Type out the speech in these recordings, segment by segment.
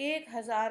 1000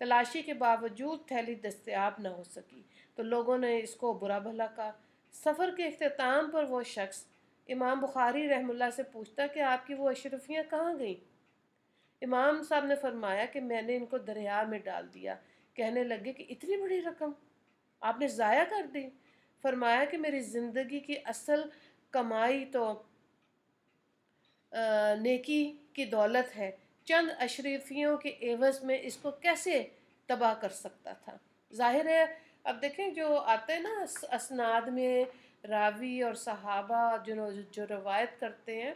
تلاشی کے باوجود تھیلی دستیاب نہ ہو سکی تو لوگوں نے اس کو برا بھلا کہا۔ سفر کے اختتام پر وہ شخص امام بخاری رحمہ اللہ سے پوچھتا کہ آپ کی وہ اشرفیاں کہاں گئیں؟ امام صاحب نے فرمایا کہ میں نے ان کو دریا میں ڈال دیا۔ کہنے لگے کہ اتنی بڑی رقم آپ نے ضائع کر دی؟ فرمایا کہ میری زندگی کی اصل کمائی تو نیکی کی دولت ہے، چند اشرفیوں کے عوض میں اس کو کیسے تباہ کر سکتا تھا؟ ظاہر ہے اب دیکھیں جو آتے ہیں نا اسناد میں راوی اور صحابہ جو روایت کرتے ہیں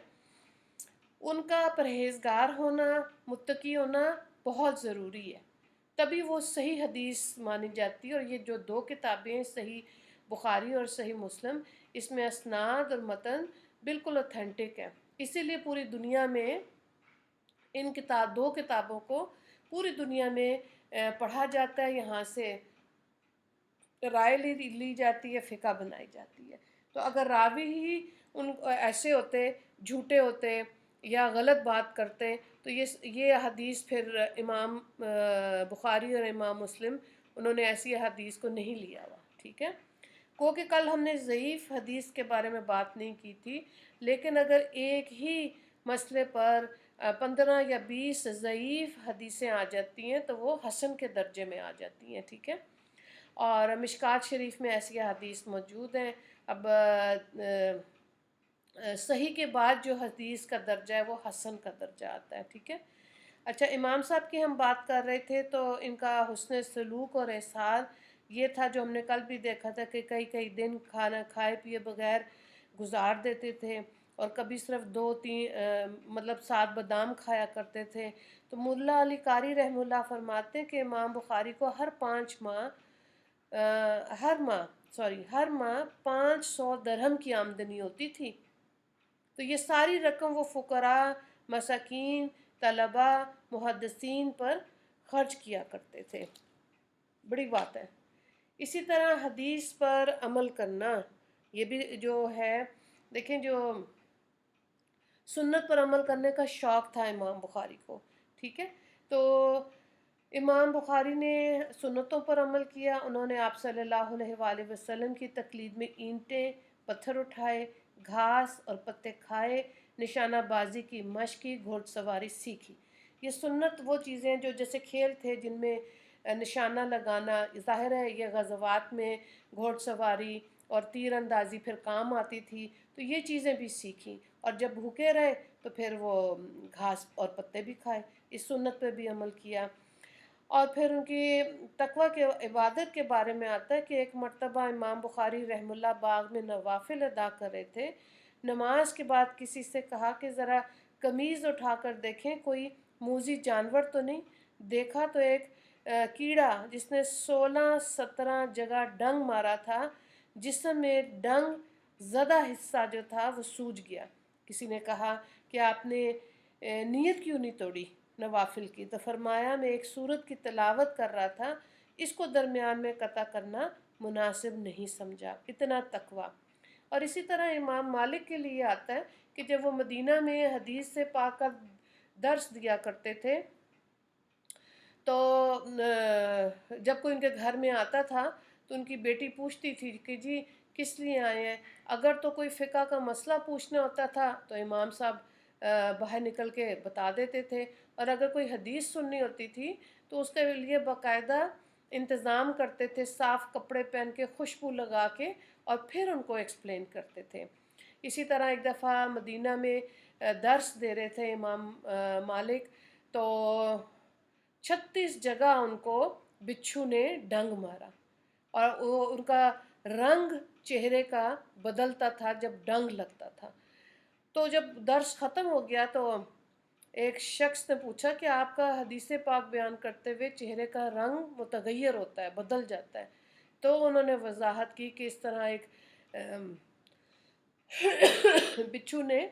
ان کا پرہیزگار ہونا، متقی ہونا بہت ضروری ہے، تبھی وہ صحیح حدیث مانی جاتی ہے۔ اور یہ جو دو کتابیں ہیں صحیح بخاری اور صحیح مسلم، اس میں اسناد اور متن بالکل اوتھینٹک ہے، اسی لیے پوری دنیا میں ان دو کتابوں کو پوری دنیا میں پڑھا جاتا ہے، یہاں سے رائے لی جاتی ہے، فقہ بنائی جاتی ہے۔ تو اگر راوی ہی ان ایسے ہوتے، جھوٹے ہوتے یا غلط بات کرتے تو یہ حدیث پھر امام بخاری اور امام مسلم انہوں نے ایسی حدیث کو نہیں لیا ہوا، ٹھیک ہے۔ کہ کل ہم نے ضعیف حدیث کے بارے میں بات نہیں کی تھی، لیکن اگر ایک ہی مسئلے پر 15 یا 20 ضعیف حدیثیں آ جاتی ہیں تو وہ حسن کے درجے میں آ جاتی ہیں، ٹھیک ہے۔ اور مشکات شریف میں ایسی حدیث موجود ہیں۔ اب صحیح کے بعد جو حدیث کا درجہ ہے وہ حسن کا درجہ آتا ہے، ٹھیک ہے۔ اچھا، امام صاحب کی ہم بات کر رہے تھے تو ان کا حسن سلوک اور احسان یہ تھا جو ہم نے کل بھی دیکھا تھا کہ کئی دن کھانا کھائے پیے بغیر گزار دیتے تھے، اور کبھی صرف 7 بادام کھایا کرتے تھے۔ تو ملا علی قاری رحمہ اللہ فرماتے ہیں کہ امام بخاری کو ہر ماہ 500 درہم کی آمدنی ہوتی تھی۔ تو یہ ساری رقم وہ فقراء، مساکین، طلباء، محدثین پر خرچ کیا کرتے تھے، بڑی بات ہے۔ اسی طرح حدیث پر عمل کرنا، یہ بھی جو ہے دیکھیں جو سنت پر عمل کرنے کا شوق تھا امام بخاری کو، ٹھیک ہے۔ تو امام بخاری نے سنتوں پر عمل کیا، انہوں نے آپ صلی اللہ علیہ وآلہ وسلم کی تقلید میں اینٹیں پتھر اٹھائے، گھاس اور پتے کھائے، نشانہ بازی کی مشق کی، گھوڑ سواری سیکھی۔ یہ سنت وہ چیزیں جو جیسے کھیل تھے جن میں نشانہ لگانا، ظاہر ہے یہ غزوات میں گھوڑ سواری اور تیر اندازی پھر کام آتی تھی، تو یہ چیزیں بھی سیکھیں، اور جب بھوکے رہے تو پھر وہ گھاس اور پتے بھی کھائے، اس سنت پہ بھی عمل کیا۔ اور پھر ان کی تقوی کے عبادت کے بارے میں آتا ہے کہ ایک مرتبہ امام بخاری رحمہ اللہ باغ میں نوافل ادا کر رہے تھے، نماز کے بعد کسی سے کہا کہ ذرا قمیض اٹھا کر دیکھیں کوئی موذی جانور تو نہیں۔ دیکھا تو ایک کیڑا جس نے 16-17 جگہ ڈنگ مارا تھا، جسم میں ڈنگ زدہ حصہ جو تھا وہ سوج گیا۔ کسی نے کہا کہ آپ نے نیت کیوں نہیں توڑی نوافل کی؟ تو فرمایا میں ایک سورت کی تلاوت کر رہا تھا، اس کو درمیان میں قطع کرنا مناسب نہیں سمجھا، اتنا تقوی۔ اور اسی طرح امام مالک کے لیے آتا ہے کہ جب وہ مدینہ میں حدیث سے پا کر درس دیا کرتے تھے تو جب کوئی ان کے گھر میں آتا تھا تو ان کی بیٹی پوچھتی تھی کہ جی کس لیے آئے ہیں؟ اگر تو کوئی فقہ کا مسئلہ پوچھنا ہوتا تھا تو امام صاحب باہر نکل کے بتا دیتے تھے، اور اگر کوئی حدیث سننی ہوتی تھی تو اس کے لیے باقاعدہ انتظام کرتے تھے، صاف کپڑے پہن کے، خوشبو لگا کے، اور پھر ان کو ایکسپلین کرتے تھے۔ اسی طرح ایک دفعہ مدینہ میں درس دے رہے تھے امام مالک، تو 36 جگہ ان کو بچھو نے ڈنگ مارا، اور وہ ان کا رنگ چہرے کا بدلتا تھا جب ڈنگ لگتا تھا۔ تو جب درس ختم ہو گیا تو ایک شخص نے پوچھا کہ آپ کا حدیث پاک بیان کرتے ہوئے چہرے کا رنگ متغیر ہوتا ہے، بدل جاتا ہے۔ تو انہوں نے وضاحت کی کہ اس طرح ایک بچھو نے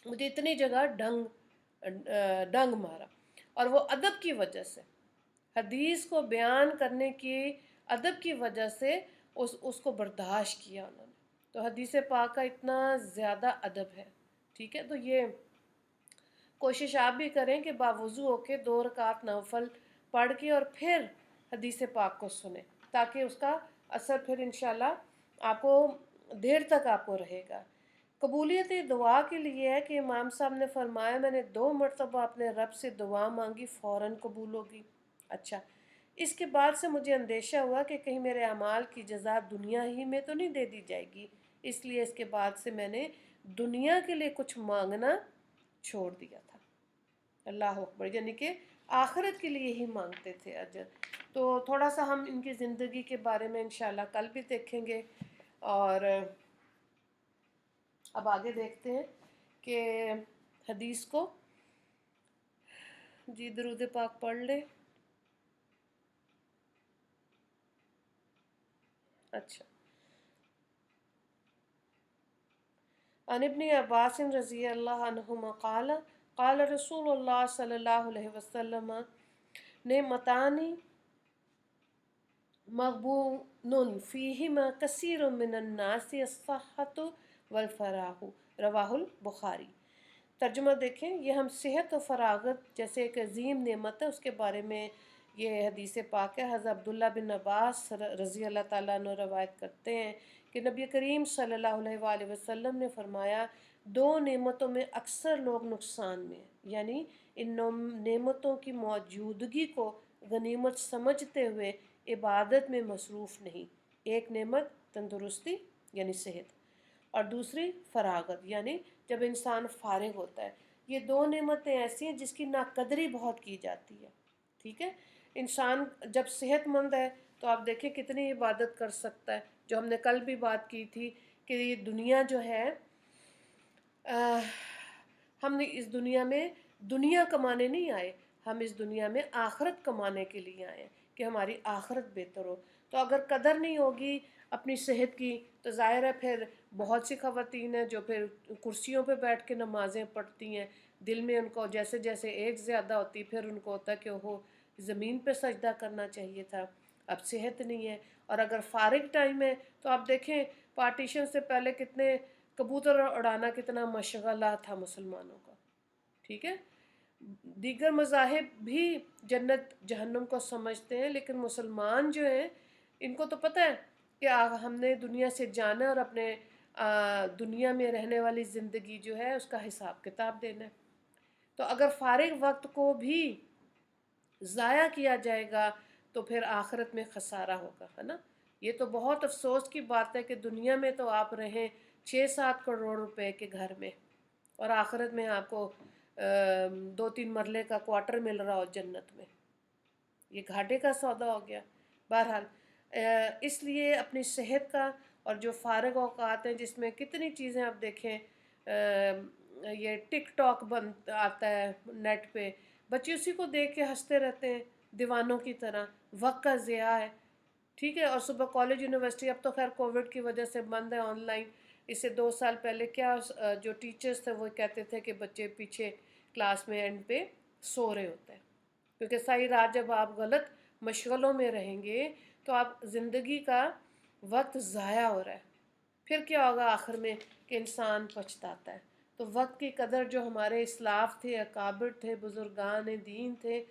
مجھے اتنی جگہ ڈنگ مارا، اور وہ ادب کی وجہ سے، حدیث کو بیان کرنے کی ادب کی وجہ سے اس کو برداشت کیا انہوں نے۔ تو حدیث پاک کا اتنا زیادہ ادب ہے، ٹھیک ہے۔ تو یہ کوشش آپ بھی کریں کہ باوضو ہو کے 2 رکعت نفل پڑھ کے اور پھر حدیث پاک کو سنیں، تاکہ اس کا اثر پھر انشاءاللہ آپ کو دیر تک آپ کو رہے گا۔ قبولیت دعا کے لیے ہے کہ امام صاحب نے فرمایا میں نے 2 مرتبہ اپنے رب سے دعا مانگی، فوراً قبول ہوگی۔ اچھا، اس کے بعد سے مجھے اندیشہ ہوا کہ کہیں میرے اعمال کی جزا دنیا ہی میں تو نہیں دے دی جائے گی، اس لیے اس کے بعد سے میں نے دنیا کے لیے کچھ مانگنا چھوڑ دیا تھا۔ اللہ اکبر، یعنی کہ آخرت کے لیے ہی مانگتے تھے اجر۔ تو تھوڑا سا ہم ان کی زندگی کے بارے میں انشاءاللہ کل بھی دیکھیں گے، اور اب آگے دیکھتے ہیں کہ حدیث کو جی درود پاک پڑھ لیں۔ اچھا، عن ابن عباس رضی اللہ عنہما قال قال رسول اللہ صلی اللہ علیہ وسلم نعمتانی مغبون فیہما کثیر من الناس الصحۃ والفراغ، رواہ البخاری۔ ترجمہ دیکھیں، یہ ہم صحت و فراغت جیسے ایک عظیم نعمت ہے اس کے بارے میں یہ حدیث پاک ہے۔ حضرت عبداللہ بن عباس رضی اللہ تعالیٰ عنہ روایت کرتے ہیں کہ نبی کریم صلی اللہ علیہ وآلہ وسلم نے فرمایا 2 نعمتوں میں اکثر لوگ نقصان میں ہیں، یعنی ان نعمتوں کی موجودگی کو غنیمت سمجھتے ہوئے عبادت میں مصروف نہیں۔ ایک نعمت تندرستی یعنی صحت، اور دوسری فراغت یعنی جب انسان فارغ ہوتا ہے۔ یہ 2 نعمتیں ایسی ہیں جس کی ناقدری بہت کی جاتی ہے، ٹھیک ہے۔ انسان جب صحت مند ہے تو آپ دیکھیں کتنی عبادت کر سکتا ہے، جو ہم نے کل بھی بات کی تھی کہ یہ دنیا جو ہے ہم نے اس دنیا میں دنیا کمانے نہیں آئے، ہم اس دنیا میں آخرت کمانے کے لیے آئے ہیں کہ ہماری آخرت بہتر ہو۔ تو اگر قدر نہیں ہوگی اپنی صحت کی تو ظاہر ہے پھر بہت سی خواتین ہیں جو پھر کرسیوں پہ بیٹھ کے نمازیں پڑھتی ہیں، دل میں ان کو جیسے جیسے ایج زیادہ ہوتی پھر ان کو ہوتا ہے کہ وہ زمین پہ سجدہ کرنا چاہیے تھا، اب صحت نہیں ہے۔ اور اگر فارغ ٹائم ہے تو آپ دیکھیں پارٹیشن سے پہلے کتنے کبوتر اڑانا کتنا مشغلہ تھا مسلمانوں کا، ٹھیک ہے۔ دیگر مذاہب بھی جنت جہنم کو سمجھتے ہیں، لیکن مسلمان جو ہیں ان کو تو پتہ ہے کہ ہم نے دنیا سے جانا اور اپنے دنیا میں رہنے والی زندگی جو ہے اس کا حساب کتاب دینا ہے۔ تو اگر فارغ وقت کو بھی ضائع کیا جائے گا تو پھر آخرت میں خسارہ ہوگا، ہے نا۔ یہ تو بہت افسوس کی بات ہے کہ دنیا میں تو آپ رہیں 6-7 کروڑ روپے کے گھر میں، اور آخرت میں آپ کو 2-3 مرلے کا کوارٹر مل رہا ہو جنت میں۔ یہ گھاٹے کا سودا ہو گیا۔ بہرحال اس لیے اپنی صحت کا، اور جو فارغ اوقات ہیں جس میں کتنی چیزیں آپ دیکھیں یہ ٹک ٹاک آتا ہے نیٹ پہ، بچے اسی کو دیکھ کے ہنستے رہتے ہیں دیوانوں کی طرح، وقت کا ضیاع ہے، ٹھیک ہے۔ اور صبح کالج یونیورسٹی اب تو خیر کووڈ کی وجہ سے بند ہے آن لائن، اس سے 2 سال پہلے کیا جو ٹیچرز تھے وہ کہتے تھے کہ بچے پیچھے کلاس میں اینڈ پہ سو رہے ہوتے ہیں، کیونکہ ساری رات جب آپ غلط مشغلوں میں رہیں گے تو آپ زندگی کا وقت ضائع ہو رہا ہے، پھر کیا ہوگا آخر میں کہ انسان پچھتاتا ہے۔ تو وقت کی قدر جو ہمارے اسلاف تھے، اکابر تھے، بزرگان دین تھے،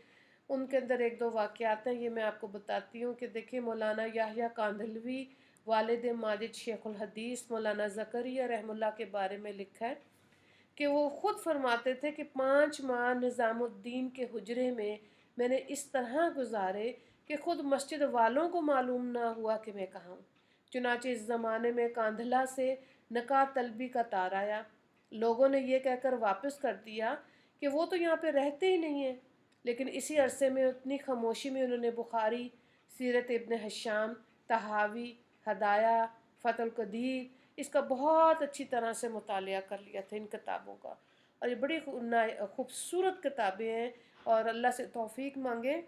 ان کے اندر 1-2 واقعات ہیں، یہ میں آپ کو بتاتی ہوں کہ دیکھیں مولانا یحییٰ کاندھلوی والد ماجد شیخ الحدیث مولانا زکریا رحمہ اللہ کے بارے میں لکھا ہے کہ وہ خود فرماتے تھے کہ 5 ماہ نظام الدین کے حجرے میں نے اس طرح گزارے کہ خود مسجد والوں کو معلوم نہ ہوا کہ میں کہاں ہوں۔ چنانچہ اس زمانے میں کاندھلہ سے نکاح طلبی کا تار آیا، لوگوں نے یہ کہہ کر واپس کر دیا کہ وہ تو یہاں پہ رہتے ہی نہیں ہیں، لیکن اسی عرصے میں اتنی خاموشی میں انہوں نے بخاری، سیرت ابن ہشام، طحاوی، ہدایہ، فتح القدیر، اس کا بہت اچھی طرح سے مطالعہ کر لیا تھا ان کتابوں کا، اور یہ بڑی خوبصورت کتابیں ہیں، اور اللہ سے توفیق مانگے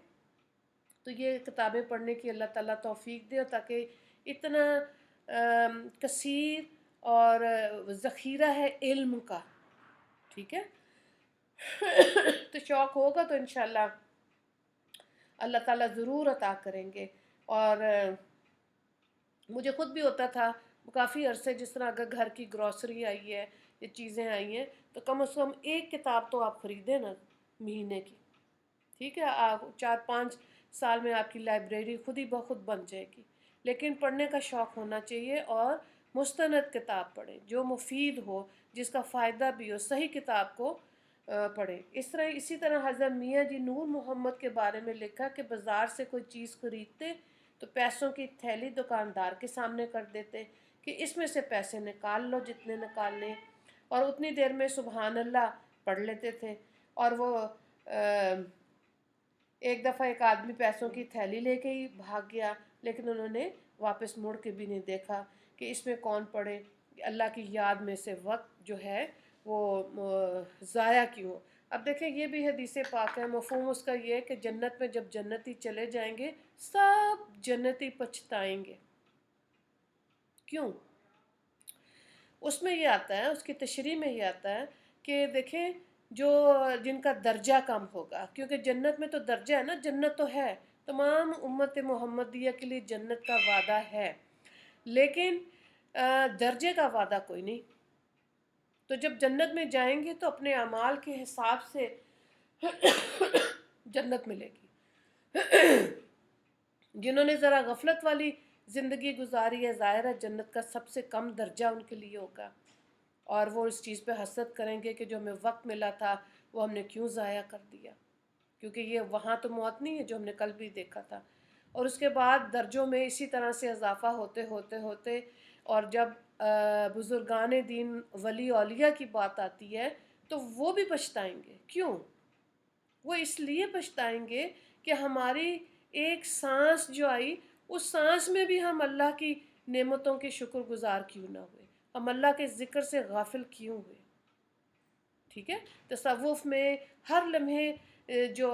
تو یہ کتابیں پڑھنے کی اللہ تعالیٰ توفیق دے، تاکہ اتنا کثیر اور ذخیرہ ہے علم کا، ٹھیک ہے۔ تو شوق ہوگا تو انشاءاللہ اللہ تعالیٰ ضرور عطا کریں گے۔ اور مجھے خود بھی ہوتا تھا کافی عرصے، جس طرح اگر گھر کی گروسری آئی ہے، یہ چیزیں آئی ہیں، تو کم از کم 1 کتاب تو آپ خریدیں نا مہینے کی، ٹھیک ہے، آپ 4-5 سال میں آپ کی لائبریری خود ہی بخود بن جائے گی، لیکن پڑھنے کا شوق ہونا چاہیے اور مستند کتاب پڑھیں جو مفید ہو، جس کا فائدہ بھی ہو، صحیح کتاب کو پڑھیں۔ اسی طرح حضرت میاں جی نور محمد کے بارے میں لکھا کہ بازار سے کوئی چیز خریدتے تو پیسوں کی تھیلی دکاندار کے سامنے کر دیتے کہ اس میں سے پیسے نکال لو جتنے نکالنے، اور اتنی دیر میں سبحان اللہ پڑھ لیتے تھے۔ اور وہ ایک دفعہ ایک آدمی پیسوں کی تھیلی لے کے ہی بھاگ گیا، لیکن انہوں نے واپس مڑ کے بھی نہیں دیکھا کہ اس میں کون پڑھے، اللہ کی یاد میں سے وقت جو ہے وہ ضائع کیوں ہو۔ اب دیکھیں یہ بھی حدیث پاک ہے، مفہوم اس کا یہ ہے کہ جنت میں جب جنتی چلے جائیں گے سب جنتی پچھتائیں گے۔ کیوں؟ اس میں یہ آتا ہے، اس کی تشریح میں یہ آتا ہے کہ دیکھیں جن کا درجہ کم ہوگا، کیونکہ جنت میں تو درجہ ہے نا، جنت تو ہے، تمام امت محمدیہ کے لیے جنت کا وعدہ ہے، لیکن درجے کا وعدہ کوئی نہیں۔ تو جب جنت میں جائیں گے تو اپنے اعمال کے حساب سے جنت ملے گی۔ جنہوں نے ذرا غفلت والی زندگی گزاری ہے، ظاہر ہے جنت کا سب سے کم درجہ ان کے لیے ہوگا، اور وہ اس چیز پہ حسرت کریں گے کہ جو ہمیں وقت ملا تھا وہ ہم نے کیوں ضائع کر دیا، کیونکہ یہ وہاں تو موت نہیں ہے جو ہم نے کل بھی دیکھا تھا۔ اور اس کے بعد درجوں میں اسی طرح سے اضافہ ہوتے ہوتے ہوتے، اور جب بزرگان دین ولی اولیاء کی بات آتی ہے تو وہ بھی پچھتائیں گے۔ کیوں؟ وہ اس لیے پچھتائیں گے کہ ہماری ایک سانس جو آئی، اس سانس میں بھی ہم اللہ کی نعمتوں کے شکر گزار کیوں نہ ہوئے، ہم اللہ کے ذکر سے غافل کیوں ہوئے۔ ٹھیک ہے، تصوف میں ہر لمحے جو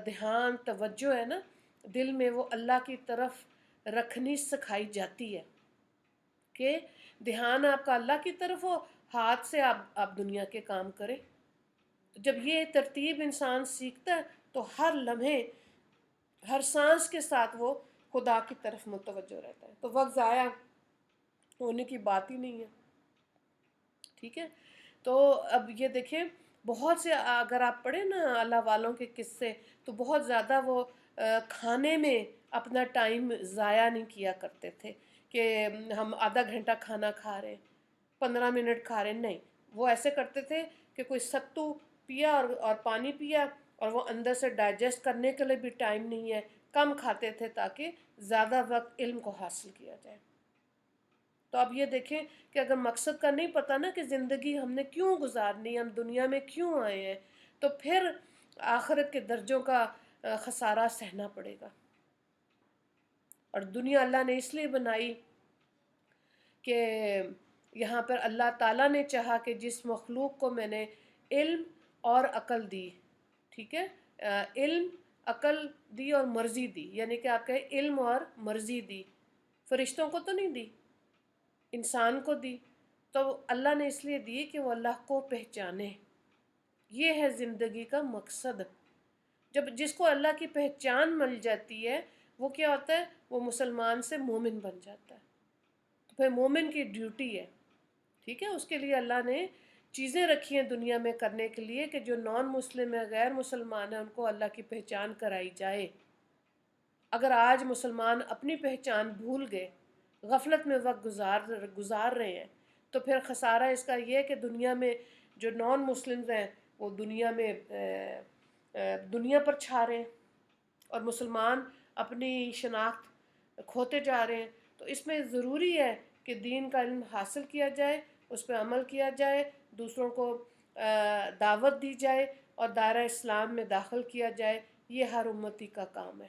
دھیان توجہ ہے نا دل میں، وہ اللہ کی طرف رکھنی سکھائی جاتی ہے کہ دھیان آپ کا اللہ کی طرف ہو، ہاتھ سے آپ دنیا کے کام کریں۔ جب یہ ترتیب انسان سیکھتا ہے تو ہر لمحے ہر سانس کے ساتھ وہ خدا کی طرف متوجہ رہتا ہے، تو وقت ضائع ہونے کی بات ہی نہیں ہے۔ ٹھیک ہے، تو اب یہ دیکھیں بہت سے اگر آپ پڑھیں نا اللہ والوں کے قصے، تو بہت زیادہ وہ کھانے میں اپنا ٹائم ضائع نہیں کیا کرتے تھے کہ ہم آدھا گھنٹہ کھانا کھا رہے ہیں، 15 منٹ کھا رہے ہیں، نہیں، وہ ایسے کرتے تھے کہ کوئی ستو پیا اور پانی پیا، اور وہ اندر سے ڈائجسٹ کرنے کے لیے بھی ٹائم نہیں ہے، کم کھاتے تھے تاکہ زیادہ وقت علم کو حاصل کیا جائے۔ تو اب یہ دیکھیں کہ اگر مقصد کا نہیں پتہ نا کہ زندگی ہم نے کیوں گزارنی ہے، ہم دنیا میں کیوں آئے ہیں، تو پھر آخرت کے درجوں کا خسارہ سہنا پڑے گا۔ اور دنیا اللہ نے اس لیے بنائی کہ یہاں پر اللہ تعالیٰ نے چاہا کہ جس مخلوق کو میں نے علم اور عقل دی، ٹھیک ہے، علم، عقل دی اور مرضی دی، یعنی کہ آپ کہیں علم اور مرضی دی، فرشتوں کو تو نہیں دی، انسان کو دی، تو اللہ نے اس لیے دی کہ وہ اللہ کو پہچانے۔ یہ ہے زندگی کا مقصد۔ جس کو اللہ کی پہچان مل جاتی ہے وہ کیا ہوتا ہے، وہ مسلمان سے مومن بن جاتا ہے۔ تو پھر مومن کی ڈیوٹی ہے، ٹھیک ہے، اس کے لیے اللہ نے چیزیں رکھی ہیں دنیا میں کرنے کے لیے کہ جو نان مسلم ہے، غیر مسلمان ہیں، ان کو اللہ کی پہچان کرائی جائے۔ اگر آج مسلمان اپنی پہچان بھول گئے، غفلت میں وقت گزار رہے ہیں، تو پھر خسارہ اس کا یہ ہے کہ دنیا میں جو نان مسلمز ہیں وہ دنیا میں دنیا پر چھا رہے ہیں، اور مسلمان اپنی شناخت کھوتے جا رہے ہیں۔ تو اس میں ضروری ہے کہ دین کا علم حاصل کیا جائے، اس پہ عمل کیا جائے، دوسروں کو دعوت دی جائے اور دائرہ اسلام میں داخل کیا جائے۔ یہ ہر امتی کا کام ہے،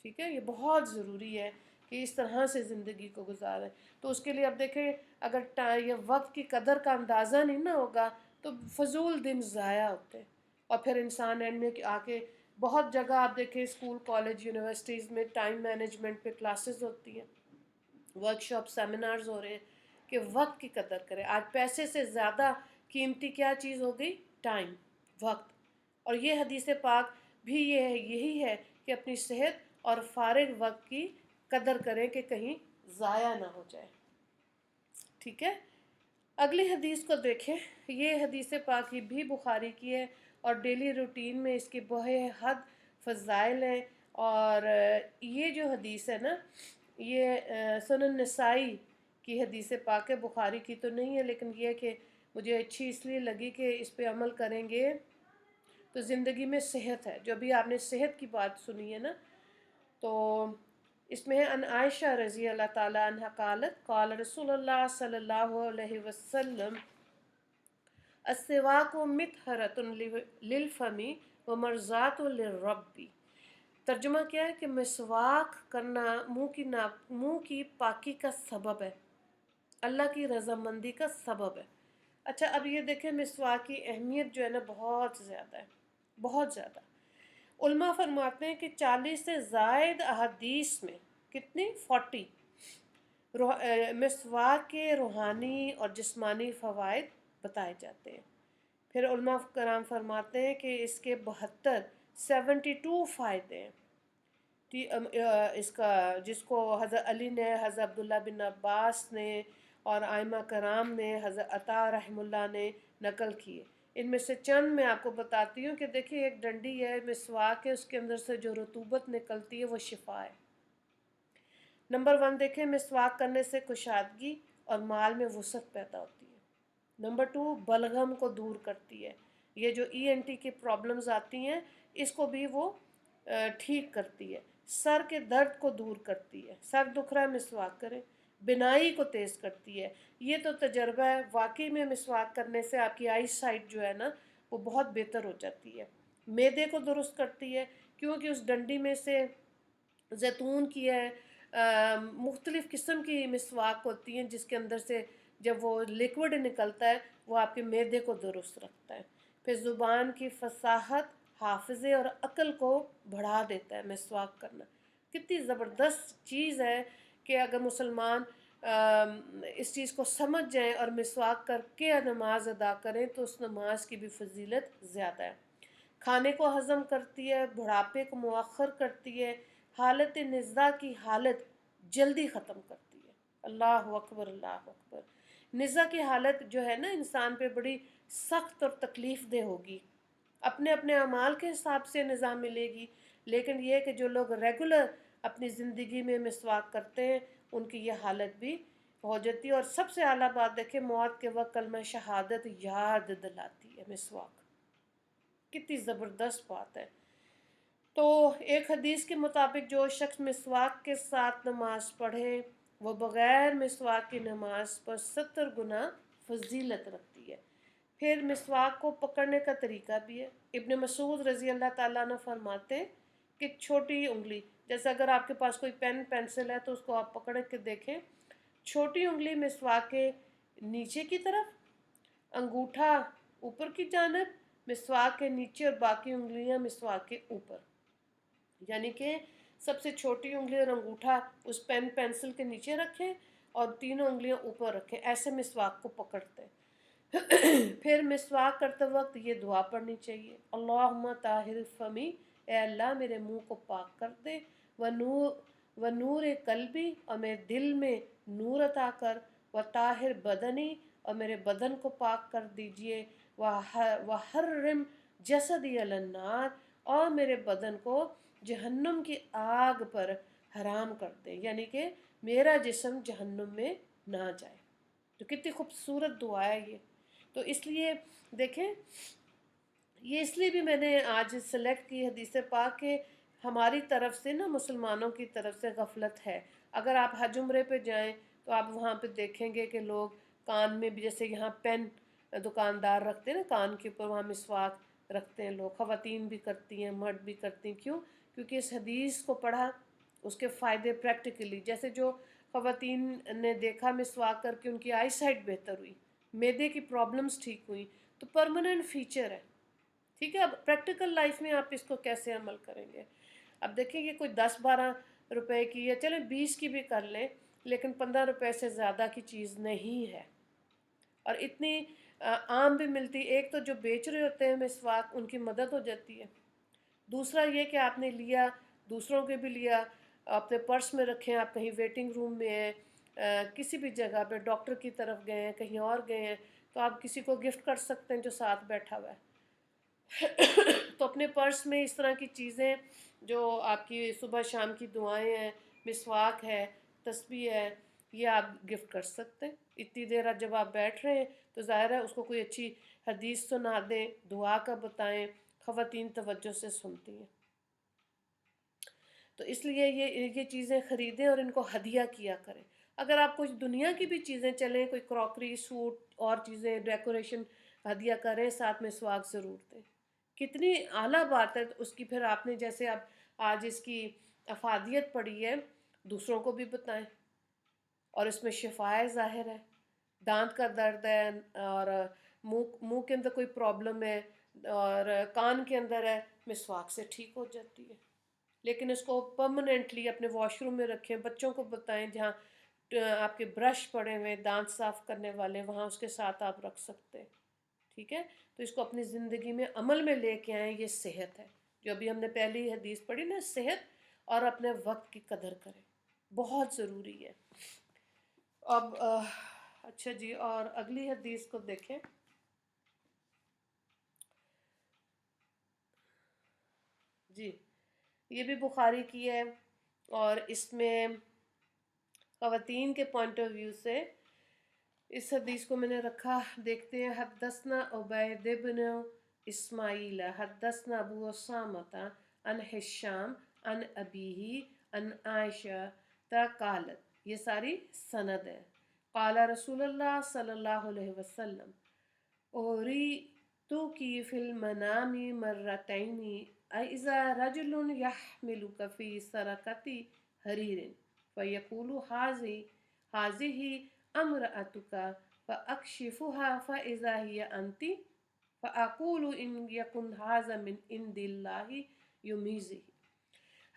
ٹھیک ہے، یہ بہت ضروری ہے کہ اس طرح سے زندگی کو گزاریں۔ تو اس کے لیے اب دیکھیں اگر یہ وقت کی قدر کا اندازہ نہیں نہ ہوگا تو فضول دن ضائع ہوتے ہیں، اور پھر انسان اینڈ میں آ کے بہت جگہ آپ دیکھیں اسکول، کالج، یونیورسٹیز میں ٹائم مینجمنٹ پہ کلاسز ہوتی ہیں، ورکشاپ، سیمینارز ہو رہے ہیں کہ وقت کی قدر کریں۔ آج پیسے سے زیادہ قیمتی کیا چیز ہو گئی؟ ٹائم، وقت۔ اور یہ حدیث پاک بھی یہی ہے کہ اپنی صحت اور فارغ وقت کی قدر کریں کہ کہیں ضائع نہ ہو جائے، ٹھیک ہے۔ اگلی حدیث کو دیکھیں، یہ حدیث پاک بھی بخاری کی ہے، اور ڈیلی روٹین میں اس کے بہت حد فضائل ہیں۔ اور یہ جو حدیث ہے نا، یہ سنن نسائی کی حدیث پاک ہے، بخاری کی تو نہیں ہے، لیکن یہ کہ مجھے اچھی اس لیے لگی کہ اس پہ عمل کریں گے تو زندگی میں صحت ہے۔ جو بھی آپ نے صحت کی بات سنی ہے نا، تو اس میں ہے ان عائشہ رضی اللہ تعالیٰ عنہ قالت قال رسول اللہ صلی اللہ علیہ وسلم السواک مطہرۃ للفم ومرضات للرب۔ ترجمہ کیا ہے کہ مسواک کرنا منہ کی پاکی کا سبب ہے، اللہ کی رضامندی کا سبب ہے۔ اچھا، اب یہ دیکھیں مسواک کی اہمیت جو ہے نا بہت زیادہ ہے، بہت زیادہ۔ علماء فرماتے ہیں کہ 40 سے زائد احادیث میں، کتنی 40 مسواک کے روحانی اور جسمانی فوائد بتائے جاتے ہیں۔ پھر علماء کرام فرماتے ہیں کہ اس کے 72 فائدے ہیں۔ اس کا جس کو حضرت علی نے، حضرت عبداللہ بن عباس نے اور ائمہ کرام نے، حضرت عطا رحمہ اللہ نے نقل کیے۔ ان میں سے چند میں آپ کو بتاتی ہوں کہ دیکھیے ایک ڈنڈی ہے، مسواک ہے، اس کے اندر سے جو رطوبت نکلتی ہے وہ شفا ہے۔ نمبر 1 دیکھیں، مسواک کرنے سے کشادگی اور مال میں وسعت پیدا ہوتی ہے۔ نمبر 2 بلغم کو دور کرتی ہے، یہ جو ENT کی پرابلمز آتی ہیں اس کو بھی وہ ٹھیک کرتی ہے۔ سر کے درد کو دور کرتی ہے، سر دکھ رہا ہے مسواک کریں۔ بینائی کو تیز کرتی ہے، یہ تو تجربہ ہے، واقعی میں مسواک کرنے سے آپ کی آئی سائٹ جو ہے نا وہ بہت بہتر ہو جاتی ہے۔ معدے کو درست کرتی ہے، کیونکہ اس ڈنڈی میں سے زیتون کی ہے، مختلف قسم کی مسواک ہوتی ہیں جس کے اندر سے جب وہ لیکوڈ نکلتا ہے وہ آپ کے معدے کو درست رکھتا ہے۔ پھر زبان کی فصاحت، حافظے اور عقل کو بڑھا دیتا ہے مسواک کرنا۔ کتنی زبردست چیز ہے کہ اگر مسلمان اس چیز کو سمجھ جائیں اور مسواک کر کے نماز ادا کریں تو اس نماز کی بھی فضیلت زیادہ ہے۔ کھانے کو ہضم کرتی ہے، بڑھاپے کو مؤخر کرتی ہے، حالت نزا کی حالت جلدی ختم کرتی ہے۔ اللہ اکبر، اللہ اکبر۔ نزا کی حالت جو ہے نا انسان پہ بڑی سخت اور تکلیف دہ ہوگی، اپنے اپنے اعمال کے حساب سے نظام ملے گی، لیکن یہ کہ جو لوگ ریگولر اپنی زندگی میں مسواک کرتے ہیں ان کی یہ حالت بھی ہو جاتی ہے۔ اور سب سے اعلیٰ بات دیکھیں، موت کے وقت کلمہ شہادت یاد دلاتی ہے مسواک، کتنی زبردست بات ہے۔ تو ایک حدیث کے مطابق جو شخص مسواک کے ساتھ نماز پڑھے وہ بغیر مسواک کی نماز پر 70 گنا فضیلت رکھتی ہے۔ پھر مسواک کو پکڑنے کا طریقہ بھی ہے۔ ابن مسعود رضی اللہ تعالیٰ عنہ فرماتے ہیں کہ چھوٹی انگلی، جیسے اگر آپ کے پاس کوئی پین پینسل ہے تو اس کو آپ پکڑ کے دیکھیں، چھوٹی انگلی مسواک کے نیچے کی طرف، انگوٹھا اوپر کی جانب مسواک کے نیچے، اور باقی انگلیاں مسواک کے اوپر، یعنی کہ سب سے چھوٹی انگلی اور انگوٹھا اس پین پینسل کے نیچے رکھیں اور تینوں انگلیاں اوپر رکھیں، ایسے مسواک کو پکڑتے ہیں۔ پھر مسواک کرتے وقت یہ دعا پڑھنی چاہیے، اللہم طاہر فمی، اے اللہ میرے منہ کو پاک کر دے، و نور قلبی، اور میرے دل میں نور عطا کر، و طاہر بدنی، اور میرے بدن کو پاک کر دیجئے، و حرم جسدی علی النار، اور میرے بدن کو جہنم کی آگ پر حرام کر دے، یعنی کہ میرا جسم جہنم میں نہ جائے۔ تو کتنی خوبصورت دعا ہے یہ۔ تو اس لیے دیکھیں، یہ اس لیے بھی میں نے آج سلیکٹ کی حدیث پاک کہ ہماری طرف سے نا، مسلمانوں کی طرف سے غفلت ہے۔ اگر آپ حج عمرے پہ جائیں تو آپ وہاں پہ دیکھیں گے کہ لوگ کان میں بھی، جیسے یہاں پین دکاندار رکھتے ہیں نا کان کے اوپر، وہاں مسواک رکھتے ہیں لوگ، خواتین بھی کرتی ہیں، مرد بھی کرتی ہیں۔ کیوں؟ کیونکہ اس حدیث کو پڑھا، اس کے فائدے پریکٹیکلی، جیسے جو خواتین نے دیکھا مسواک کر کے ان کی آئی سائٹ بہتر ہوئی، معدے کی پرابلمز ٹھیک ہوئی، تو پرماننٹ فیچر ہے۔ ٹھیک ہے، اب پریکٹیکل لائف میں آپ اس کو کیسے عمل کریں گے؟ اب دیکھیں یہ کوئی 10-12 روپے کی، یا چلیں 20 کی بھی کر لیں، لیکن 15 روپے سے زیادہ کی چیز نہیں ہے، اور اتنی عام بھی ملتی۔ ایک تو جو بیچ رہے ہوتے ہیں مسواک ان کی مدد ہو جاتی ہے، دوسرا یہ کہ آپ نے لیا، دوسروں کے بھی لیا، اپنے پرس میں رکھیں، آپ کہیں ویٹنگ روم میں ہیں، کسی بھی جگہ پہ ڈاکٹر کی طرف گئے ہیں، کہیں اور گئے ہیں، تو آپ کسی کو گفٹ کر سکتے ہیں جو ساتھ بیٹھا ہوا ہے۔ تو اپنے پرس میں اس طرح کی چیزیں جو آپ کی صبح شام کی دعائیں ہیں، مسواک ہے، تسبیح ہے، یہ آپ گفٹ کر سکتے ہیں۔ اتنی دیر جب آپ بیٹھ رہے ہیں تو ظاہر ہے اس کو کوئی اچھی حدیث سنا دیں، دعا کا بتائیں، خواتین توجہ سے سنتی ہیں۔ تو اس لیے یہ چیزیں خریدیں اور ان کو ہدیہ کیا کریں۔ اگر آپ کچھ دنیا کی بھی چیزیں چلیں، کوئی کراکری، سوٹ اور چیزیں ڈیکوریشن ہدیہ کریں، ساتھ میں سواگ ضرور دیں۔ کتنی اعلیٰ بات ہے، تو اس کی پھر آپ نے جیسے اب آج اس کی افادیت پڑھی ہے، دوسروں کو بھی بتائیں، اور اس میں شفا ہے، ظاہر ہے۔ دانت کا درد ہے اور منہ کے اندر کوئی پرابلم ہے اور کان کے اندر ہے، مسواک سے ٹھیک ہو جاتی ہے۔ لیکن اس کو پرماننٹلی اپنے واش روم میں رکھیں، بچوں کو بتائیں جہاں آپ کے برش پڑے ہوئے دانت صاف کرنے والے، وہاں اس کے ساتھ آپ رکھ سکتے ہیں، ٹھیک ہے۔ تو اس کو اپنی زندگی میں عمل میں لے کے آئیں، یہ صحت ہے جو ابھی ہم نے پہلی حدیث پڑھی نا، صحت اور اپنے وقت کی قدر کریں، بہت ضروری ہے۔ اب اچھا جی، اور اگلی حدیث کو دیکھیں۔ جی، یہ بھی بخاری کی ہے، اور اس میں خواتین کے پوائنٹ آف ویو سے اس حدیث کو میں نے رکھا، دیکھتے ہیں۔ حدثنا عبید بن اسماعیل حدثنا ابو اسامہ عن ہشام عن ابیہ عن عائشہ قالت، یہ ساری سند ہے۔ قال رسول اللہ صلی اللہ علیہ وسلم، اوری تو کی فی المنام مرتین اذا رجل یحملک فی سرکت حریر فیقول هذه امرأتك فاکشفها فاذا هی انت فاقول ان یکن هذا من عند اللہ یمیزہ۔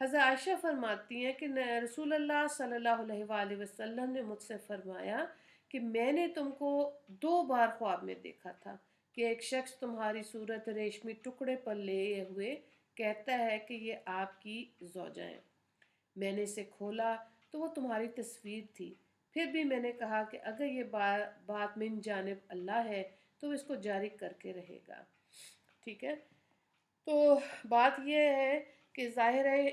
حضرت عائشہ فرماتی ہیں کہ رسول اللہ صلی اللہ علیہ وآلہ وسلم نے مجھ سے فرمایا کہ میں نے تم کو 2 بار خواب میں دیکھا تھا کہ ایک شخص تمہاری صورت ریشمی ٹکڑے پر لیے ہوئے کہتا ہے کہ یہ آپ کی زوجہ ہیں۔ میں نے اسے کھولا تو وہ تمہاری تصویر تھی۔ پھر بھی میں نے کہا کہ اگر یہ بات من جانب اللہ ہے تو اس کو جاری کر کے رہے گا، ٹھیک ہے۔ تو بات یہ ہے کہ ظاہر ہے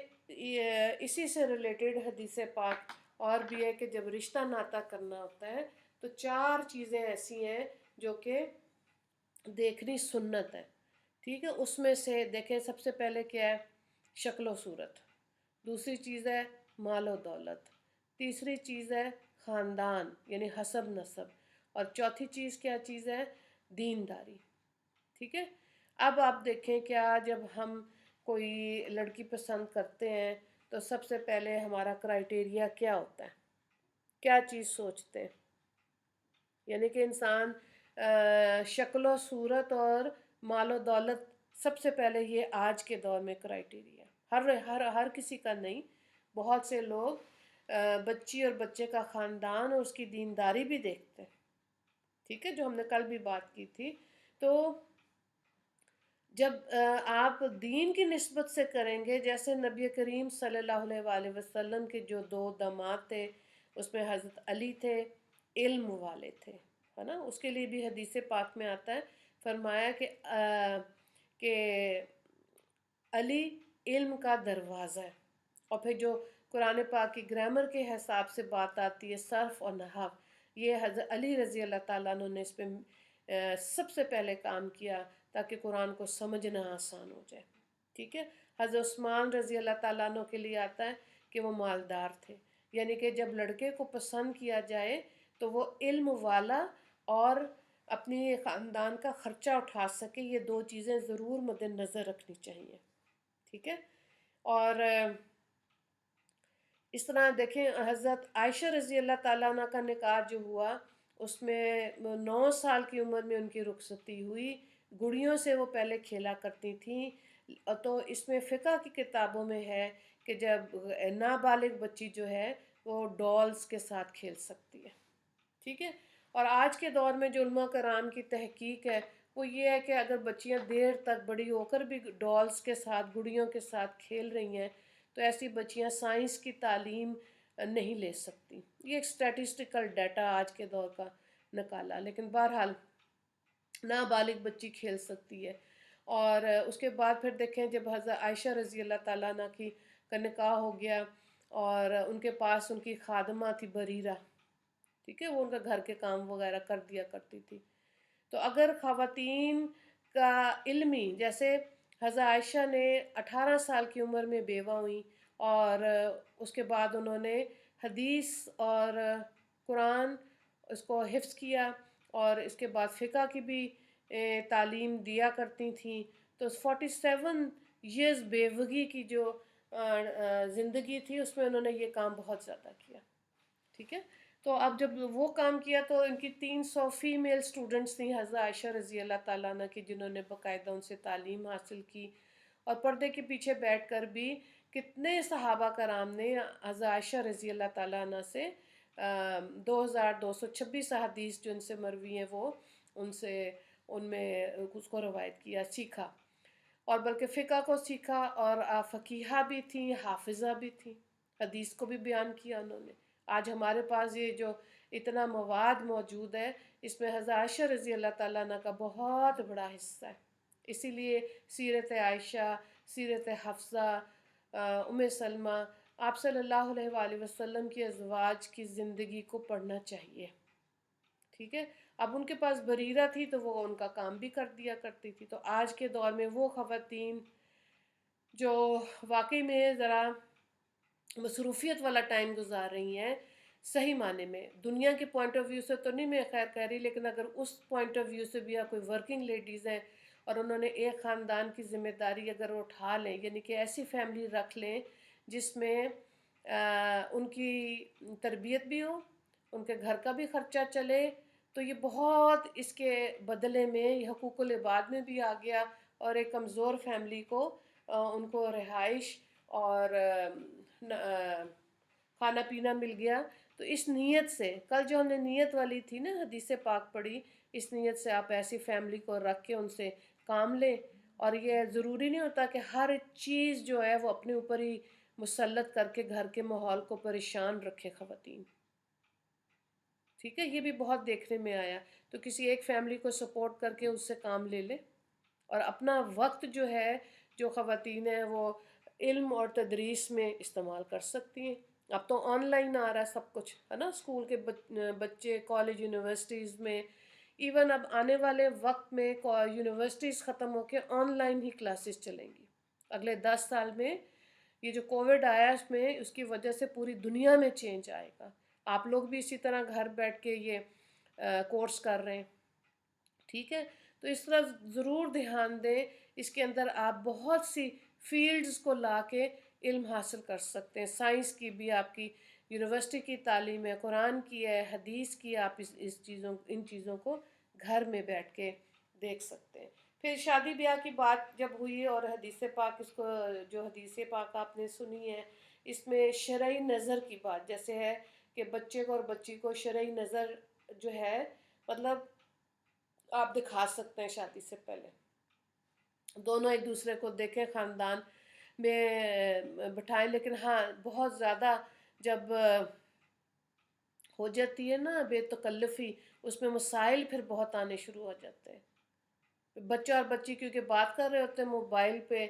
اسی سے ریلیٹڈ حدیث پاک اور بھی ہے کہ جب رشتہ ناتا کرنا ہوتا ہے تو 4 چیزیں ایسی ہیں جو کہ دیکھنی سنت ہے، ٹھیک ہے۔ اس میں سے دیکھیں، سب سے پہلے کیا ہے؟ شکل و صورت، دوسری چیز ہے مال و دولت، تیسری چیز ہے خاندان یعنی حسب نسب، اور چوتھی چیز کیا چیز ہے؟ دینداری، ٹھیک ہے۔ اب آپ دیکھیں، کیا جب ہم کوئی لڑکی پسند کرتے ہیں تو سب سے پہلے ہمارا کرائیٹیریا کیا ہوتا ہے؟ کیا چیز سوچتے ہیں؟ یعنی کہ انسان شکل و صورت اور مال و دولت، سب سے پہلے یہ آج کے دور میں کرائیٹیریا، ہر کسی کا نہیں، بہت سے لوگ بچی اور بچے کا خاندان اور اس کی دینداری بھی دیکھتے ہیں، ٹھیک ہے، جو ہم نے کل بھی بات کی تھی۔ تو جب آپ دین کی نسبت سے کریں گے، جیسے نبی کریم صلی اللہ علیہ وآلہ وسلم کے جو 2 داماد تھے، اس میں حضرت علی تھے، علم والے تھے، ہے نا، اس کے لیے بھی حدیث پاک میں آتا ہے، فرمایا کہ علی علم کا دروازہ ہے۔ اور پھر جو قرآن پاک کی گرامر کے حساب سے بات آتی ہے، صرف اور نحو، یہ حضرت علی رضی اللہ تعالیٰ عنہ نے اس پہ سب سے پہلے کام کیا تاکہ قرآن کو سمجھنا آسان ہو جائے، ٹھیک ہے۔ حضرت عثمان رضی اللہ تعالیٰ عنہ کے لیے آتا ہے کہ وہ مالدار تھے، یعنی کہ جب لڑکے کو پسند کیا جائے تو وہ علم والا اور اپنی خاندان کا خرچہ اٹھا سکے، یہ 2 چیزیں ضرور مد نظر رکھنی چاہیے، ٹھیک ہے۔ اور اس طرح دیکھیں، حضرت عائشہ رضی اللہ تعالیٰ عنہ کا نکاح جو ہوا، اس میں 9 سال کی عمر میں ان کی رخصتی ہوئی، گڑیوں سے وہ پہلے کھیلا کرتی تھیں۔ تو اس میں فقہ کی کتابوں میں ہے کہ جب نابالغ بچی جو ہے وہ ڈالز کے ساتھ کھیل سکتی ہے، ٹھیک ہے۔ اور آج کے دور میں جو علماء کرام کی تحقیق ہے وہ یہ ہے کہ اگر بچیاں دیر تک بڑی ہو کر بھی ڈالز کے ساتھ، گڑیوں کے ساتھ کھیل رہی ہیں تو ایسی بچیاں سائنس کی تعلیم نہیں لے سکتی۔ یہ ایک اسٹیٹسٹیکل ڈیٹا آج کے دور کا نکالا، لیکن بہرحال نابالغ بچی کھیل سکتی ہے۔ اور اس کے بعد پھر دیکھیں جب حضرت عائشہ رضی اللہ تعالیٰ عنہ کی کا نکاح ہو گیا، اور ان کے پاس ان کی خادمہ تھی بریرہ، ٹھیک ہے، وہ ان کا گھر کے کام وغیرہ کر دیا کرتی تھی۔ تو اگر خواتین کا علمی، جیسے حضرت عائشہ نے 18 سال کی عمر میں بیوہ ہوئیں، اور اس کے بعد انہوں نے حدیث اور قرآن اس کو حفظ کیا، اور اس کے بعد فقہ کی بھی تعلیم دیا کرتی تھیں، تو 47 ایئرز بیوگی کی جو زندگی تھی اس میں انہوں نے یہ کام بہت زیادہ کیا، ٹھیک ہے۔ تو اب جب وہ کام کیا تو ان کی 300 فیمیل سٹوڈنٹس تھیں حضرت عائشہ رضی اللہ تعالیٰ عنہ کی، جنہوں نے باقاعدہ ان سے تعلیم حاصل کی، اور پردے کے پیچھے بیٹھ کر بھی کتنے صحابہ کرام نے حضرت عائشہ رضی اللہ تعالیٰ عنہ سے 2226 احادیث جو ان سے مروی ہیں وہ ان میں اس کو روایت کیا، سیکھا، اور بلکہ فقہ کو سیکھا، اور فقیہہ بھی تھیں، حافظہ بھی تھیں، حدیث کو بھی بیان کیا انہوں نے۔ آج ہمارے پاس یہ جو اتنا مواد موجود ہے، اس میں حضرت عائشہ رضی اللہ تعالیٰ عنہ کا بہت بڑا حصہ ہے۔ اسی لیے سیرت عائشہ، سیرت حفصہ، ام سلمہ، آپ صلی اللہ علیہ وآلہ وسلم کی ازواج کی زندگی کو پڑھنا چاہیے، ٹھیک ہے۔ اب ان کے پاس بریرہ تھی تو وہ ان کا کام بھی کر دیا کرتی تھی۔ تو آج کے دور میں وہ خواتین جو واقعی میں ذرا مصروفیت والا ٹائم گزار رہی ہیں، صحیح معنی میں دنیا کے پوائنٹ آف ویو سے تو نہیں میں خیر کہہ رہی، لیکن اگر اس پوائنٹ آف ویو سے بھی کوئی ورکنگ لیڈیز ہیں اور انہوں نے ایک خاندان کی ذمہ داری اگر وہ اٹھا لیں، یعنی کہ ایسی فیملی رکھ لیں جس میں ان کی تربیت بھی ہو، ان کے گھر کا بھی خرچہ چلے، تو یہ بہت اس کے بدلے میں یہ حقوق العباد میں بھی آ گیا، اور ایک کمزور فیملی کو ان کو رہائش اور کھانا پینا مل گیا۔ تو اس نیت سے کل جو ہم نے نیت والی تھی نا حدیث پاک پڑھی، اس نیت سے آپ ایسی فیملی کو رکھ کے ان سے کام لیں، اور یہ ضروری نہیں ہوتا کہ ہر چیز جو ہے وہ اپنے اوپر ہی مسلط کر کے گھر کے ماحول کو پریشان رکھے خواتین، ٹھیک ہے۔ یہ بھی بہت دیکھنے میں آیا، تو کسی ایک فیملی کو سپورٹ کر کے اس سے کام لے لے، اور اپنا وقت جو ہے جو خواتین ہیں وہ علم اور تدریس میں استعمال کر سکتی ہیں۔ اب تو آن لائن آ رہا ہے سب کچھ، ہے نا، اسکول کے بچے کالج یونیورسٹیز میں، ایون اب آنے والے وقت میں یونیورسٹیز ختم ہو کے آن لائن ہی کلاسز چلیں گی اگلے 10 سال میں۔ یہ جو کووڈ آیا اس میں، اس کی وجہ سے پوری دنیا میں چینج آئے گا۔ آپ لوگ بھی اسی طرح گھر بیٹھ کے یہ کورس کر رہے ہیں، ٹھیک ہے۔ تو اس طرح ضرور دھیان دیں، اس کے اندر آپ بہت سی فیلڈز کو لا کے علم حاصل کر سکتے ہیں۔ سائنس کی بھی آپ کی یونیورسٹی کی تعلیم ہے، قرآن کی ہے، حدیث کی، آپ ان چیزوں کو گھر میں بیٹھ کے دیکھ سکتے ہیں۔ پھر شادی بیاہ کی بات جب ہوئی اور حدیث پاک، اس کو جو حدیث پاک آپ نے سنی ہے، اس میں شرعی نظر کی بات جیسے ہے کہ بچے کو اور بچی کو شرعی نظر جو ہے، مطلب آپ دکھا سکتے ہیں شادی سے پہلے، دونوں ایک دوسرے کو دیکھیں، خاندان میں بٹھائیں، لیکن ہاں بہت زیادہ جب ہو جاتی ہے نا بے تکلفی، اس میں مسائل پھر بہت آنے شروع ہو جاتے ہیں۔ بچہ اور بچی کیونکہ بات کر رہے ہوتے ہیں موبائل پہ،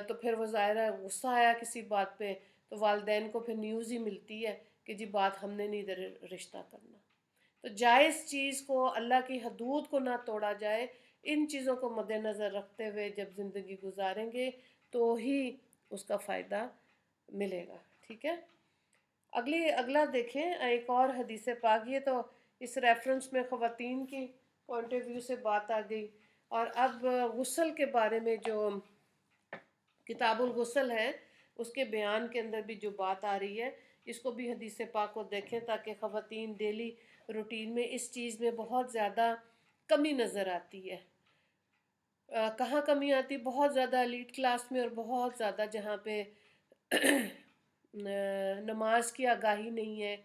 تو پھر وہ ظاہر ہے غصہ آیا کسی بات پہ تو والدین کو پھر نیوز ہی ملتی ہے کہ جی بات ہم نے نہیں ادھر رشتہ کرنا۔ تو جائز چیز کو، اللہ کی حدود کو نہ توڑا جائے، ان چیزوں کو مد نظر رکھتے ہوئے جب زندگی گزاریں گے تو ہی اس کا فائدہ ملے گا، ٹھیک ہے۔ اگلا دیکھیں ایک اور حدیث پاک، یہ تو اس ریفرنس میں خواتین کی پوائنٹ آف ویو سے بات آ گئی، اور اب غسل کے بارے میں جو کتاب الغسل ہے اس کے بیان کے اندر بھی جو بات آ رہی ہے، اس کو بھی حدیث پاک کو دیکھیں تاکہ خواتین ڈیلی روٹین میں اس چیز میں بہت زیادہ کمی نظر آتی ہے۔ کہاں کمی آتی؟ بہت زیادہ ایلیٹ کلاس میں، اور بہت زیادہ جہاں پہ نماز کی آگاہی نہیں ہے،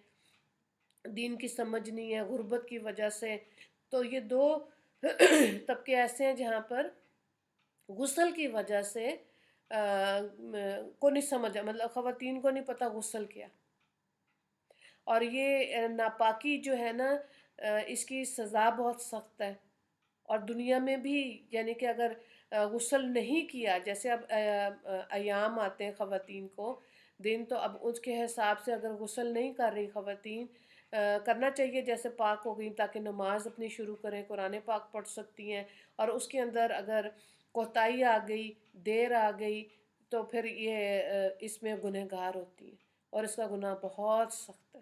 دین کی سمجھ نہیں ہے، غربت کی وجہ سے۔ تو یہ دو طبقے ایسے ہیں جہاں پر غسل کی وجہ سے کو نہیں سمجھا، مطلب خواتین کو نہیں پتہ غسل کیا، اور یہ ناپاکی جو ہے نا اس کی سزا بہت سخت ہے، اور دنیا میں بھی، یعنی کہ اگر غسل نہیں کیا، جیسے اب ایام آتے ہیں خواتین کو دن، تو اب اس کے حساب سے اگر غسل نہیں کر رہی خواتین، کرنا چاہیے جیسے پاک ہو گئی تاکہ نماز اپنی شروع کریں، قرآن پاک پڑھ سکتی ہیں، اور اس کے اندر اگر کوتاہی آ گئی، دیر آ گئی، تو پھر یہ اس میں گنہگار ہوتی ہیں، اور اس کا گناہ بہت سخت ہے۔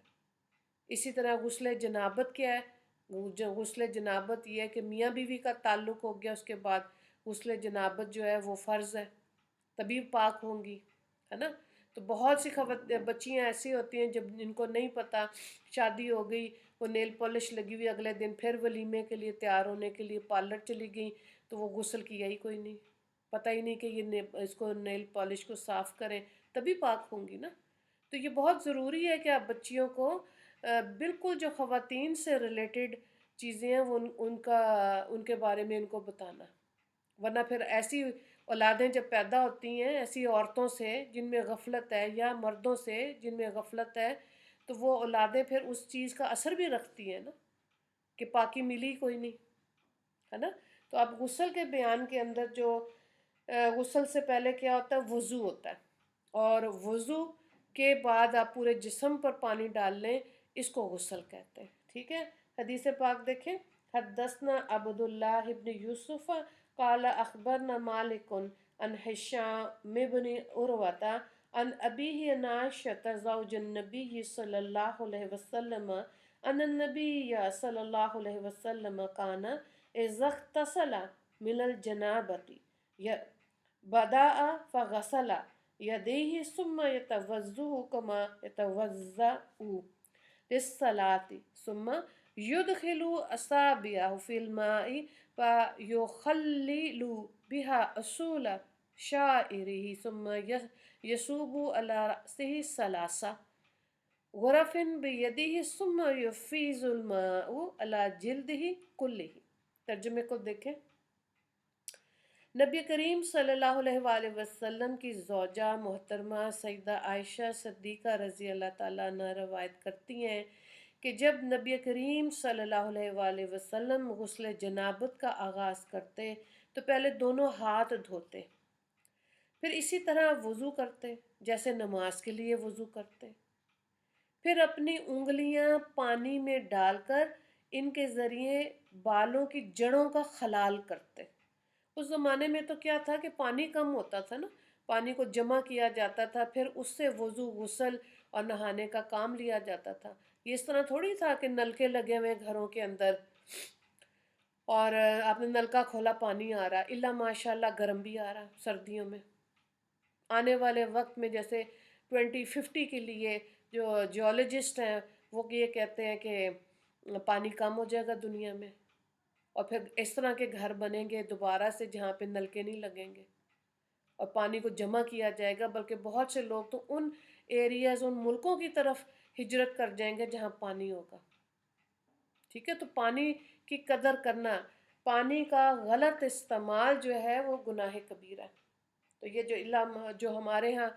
اسی طرح غسل جنابت کیا ہے؟ غسل جنابت یہ ہے کہ میاں بیوی کا تعلق ہو گیا، اس کے بعد غسل جنابت جو ہے وہ فرض ہے، تبھی پاک ہوں گی، ہے نا؟ تو بہت سی بچیاں ایسی ہوتی ہیں جب جن کو نہیں پتہ، شادی ہو گئی، وہ نیل پالش لگی ہوئی، اگلے دن پھر ولیمے کے لیے تیار ہونے کے لیے پارلر چلی گئیں، تو وہ غسل کیا ہی کوئی نہیں، پتہ ہی نہیں کہ یہ اس کو نیل پالش کو صاف کریں، تبھی پاک ہوں گی نا۔ تو یہ بہت ضروری ہے کہ آپ بچیوں کو بالکل جو خواتین سے ریلیٹڈ چیزیں ہیں وہ ان کے بارے میں ان کو بتانا، ورنہ پھر ایسی اولادیں جب پیدا ہوتی ہیں ایسی عورتوں سے جن میں غفلت ہے، یا مردوں سے جن میں غفلت ہے، تو وہ اولادیں پھر اس چیز کا اثر بھی رکھتی ہیں نا، کہ پاکی ملی کوئی نہیں، ہے نا؟ تو اب غسل کے بیان کے اندر جو غسل سے پہلے کیا ہوتا ہے؟ وضو ہوتا ہے، اور وضو کے بعد آپ پورے جسم پر پانی ڈال لیں، اس کو غسل کہتے ہیں، ٹھیک ہے؟ حدیث پاک دیکھیں، حدثنا عبد اللہ ابن یوسف قال اخبرنا مالک عن ہشام بن عروہ عن ابیہ عن عائشہ زوج النبی صلی اللہ علیہ وسلم ان النبی صلی اللہ علیہ وسلم کان اذا اغتسل من الجنابۃ بدأ فغسل يديه ثم يتوضأ كما يتوضأ للصلاة ثم يدخل أصابعه في الماء فيخلل بها أصول شعره ثم يصب على رأسه ثلاث غرف بيده ثم يفيض الماء على جلده كله۔ ترجمے کو دیکھیں، نبی کریم صلی اللہ علیہ وآلہ وسلم کی زوجہ محترمہ سیدہ عائشہ صدیقہ رضی اللہ تعالیٰ عنہ روایت کرتی ہیں کہ جب نبی کریم صلی اللہ علیہ وآلہ وسلم غسل جنابت کا آغاز کرتے تو پہلے دونوں ہاتھ دھوتے، پھر اسی طرح وضو کرتے جیسے نماز کے لیے وضو کرتے، پھر اپنی انگلیاں پانی میں ڈال کر ان کے ذریعے بالوں کی جڑوں کا خلال کرتے۔ اس زمانے میں تو کیا تھا کہ پانی کم ہوتا تھا نا، پانی کو جمع کیا جاتا تھا، پھر اس سے وضو، غسل اور نہانے کا کام لیا جاتا تھا۔ یہ اس طرح تھوڑی تھا کہ نلکے لگے ہوئے گھروں کے اندر اور آپ نے نلکا کھولا پانی آ رہا، الا ماشاء اللہ گرم بھی آ رہا سردیوں میں۔ آنے والے وقت میں جیسے 2050 کے لیے جو جیولوجسٹ ہیں وہ یہ کہتے ہیں کہ پانی کم ہو جائے گا دنیا میں، اور پھر اس طرح کے گھر بنیں گے دوبارہ سے جہاں پہ نلکے نہیں لگیں گے اور پانی کو جمع کیا جائے گا، بلکہ بہت سے لوگ تو ان ایریاز، ان ملکوں کی طرف ہجرت کر جائیں گے جہاں پانی ہوگا، ٹھیک ہے؟ تو پانی کی قدر کرنا، پانی کا غلط استعمال جو ہے وہ گناہ کبیرہ ہے۔ تو یہ جو ہمارے ہاں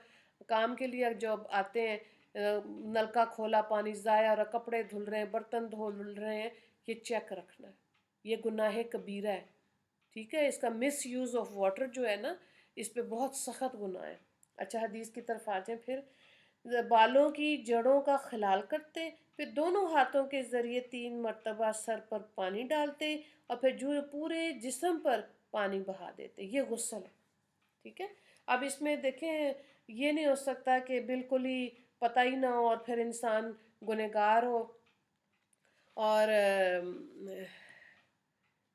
کام کے لیے جو آتے ہیں، نلکا کھولا پانی ضائع، اور کپڑے دھل رہے ہیں، برتن دھل رہے ہیں، یہ چیک رکھنا ہے، یہ گناہ کبیرہ ہے، ٹھیک ہے؟ اس کا مس یوز آف واٹر جو ہے نا، اس پہ بہت سخت گناہ ہے۔ اچھا حدیث کی طرف آ جائیں، پھر بالوں کی جڑوں کا خلال کرتے، پھر دونوں ہاتھوں کے ذریعے 3 مرتبہ سر پر پانی ڈالتے، اور پھر جو پورے جسم پر پانی بہا دیتے، یہ غسل ہے، ٹھیک ہے؟ اب اس میں دیکھیں، یہ نہیں ہو سکتا کہ بالکل ہی پتہ ہی نہ ہو اور پھر انسان گنہگار ہو، اور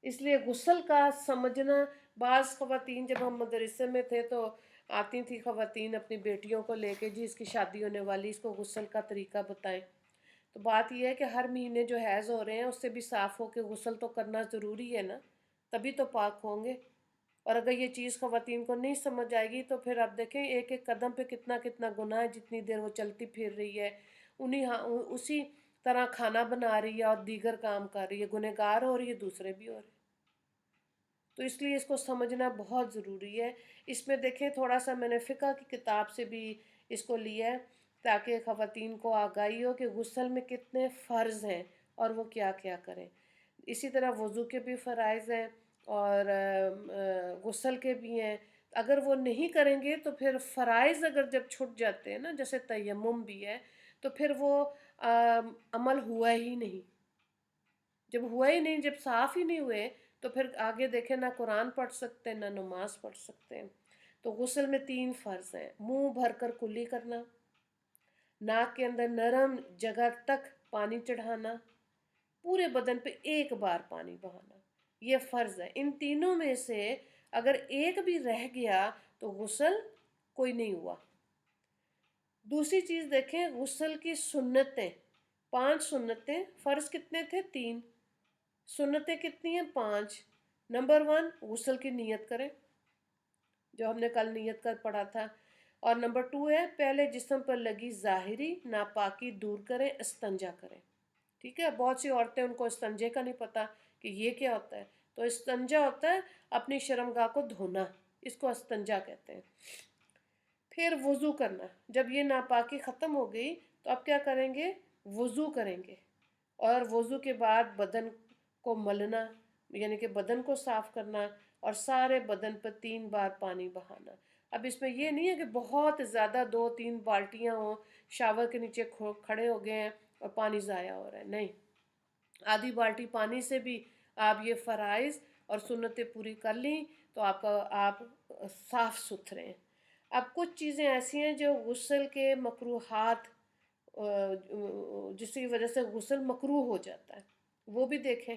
اس لیے غسل کا سمجھنا، بعض خواتین جب ہم مدرسے میں تھے تو آتی تھی خواتین اپنی بیٹیوں کو لے کے، جی اس کی شادی ہونے والی، اس کو غسل کا طریقہ بتائیں۔ تو بات یہ ہے کہ ہر مہینے جو حیض ہو رہے ہیں اس سے بھی صاف ہو کے غسل تو کرنا ضروری ہے نا، تبھی تو پاک ہوں گے۔ اور اگر یہ چیز خواتین کو نہیں سمجھ آئے گی تو پھر آپ دیکھیں ایک ایک قدم پہ کتنا کتنا گناہ ہے، جتنی دیر وہ چلتی پھر رہی ہے، اسی طرح کھانا بنا رہی ہے اور دیگر کام کر رہی ہے، گنہگار ہو رہی ہے، دوسرے بھی ہو رہے ہیں۔ تو اس لیے اس کو سمجھنا بہت ضروری ہے۔ اس میں دیکھیں تھوڑا سا میں نے فقہ کی کتاب سے بھی اس کو لیا ہے تاکہ خواتین کو آگاہی ہو کہ غسل میں کتنے فرض ہیں اور وہ کیا کیا کریں۔ اسی طرح وضو کے بھی فرائض ہیں، اور غسل کے بھی ہیں. اگر وہ نہیں کریں گے تو پھر فرائض اگر جب چھٹ جاتے ہیں نا، جیسے تیمم بھی ہے، تو پھر وہ عمل ہوا ہی نہیں. جب ہوا ہی نہیں، جب صاف ہی نہیں ہوئے، تو پھر آگے دیکھیں نہ قرآن پڑھ سکتے ہیں نہ نماز پڑھ سکتے ہیں. تو غسل میں 3 فرض ہیں: منہ بھر کر کلی کرنا، ناک کے اندر نرم جگہ تک پانی چڑھانا، پورے بدن پہ ایک بار پانی بہانا. یہ فرض ہے. ان تینوں میں سے اگر ایک بھی رہ گیا تو غسل کوئی نہیں ہوا. دوسری چیز دیکھیں، غسل کی سنتیں 5 سنتیں. فرض کتنے تھے؟ 3. سنتیں کتنی ہیں؟ 5. نمبر 1، غسل کی نیت کریں، جو ہم نے کل نیت کر پڑھا تھا. اور نمبر 2 ہے، پہلے جسم پر لگی ظاہری ناپاکی دور کریں، استنجا کریں. ٹھیک ہے. بہت سی عورتیں، ان کو استنجے کا نہیں پتہ کہ یہ کیا ہوتا ہے. تو استنجا ہوتا ہے اپنی شرمگاہ کو دھونا، اس کو استنجا کہتے ہیں. پھر وضو کرنا. جب یہ ناپاکی ختم ہو گئی تو اب کیا کریں گے؟ وضو کریں گے. اور وضو کے بعد بدن کو ملنا، یعنی کہ بدن کو صاف کرنا، اور سارے بدن پر 3 بار پانی بہانا. اب اس میں یہ نہیں ہے کہ بہت زیادہ 2-3 بالٹیاں ہوں، شاور کے نیچے کھڑے ہو گئے ہیں اور پانی ضائع ہو رہا ہے. نہیں، آدھی بالٹی پانی سے بھی آپ یہ فرائض اور سنتیں پوری کر لیں تو آپ صاف ستھرے ہیں. اب کچھ چیزیں ایسی ہیں جو غسل کے مکروہات، جس کی وجہ سے غسل مکروہ ہو جاتا ہے، وہ بھی دیکھیں.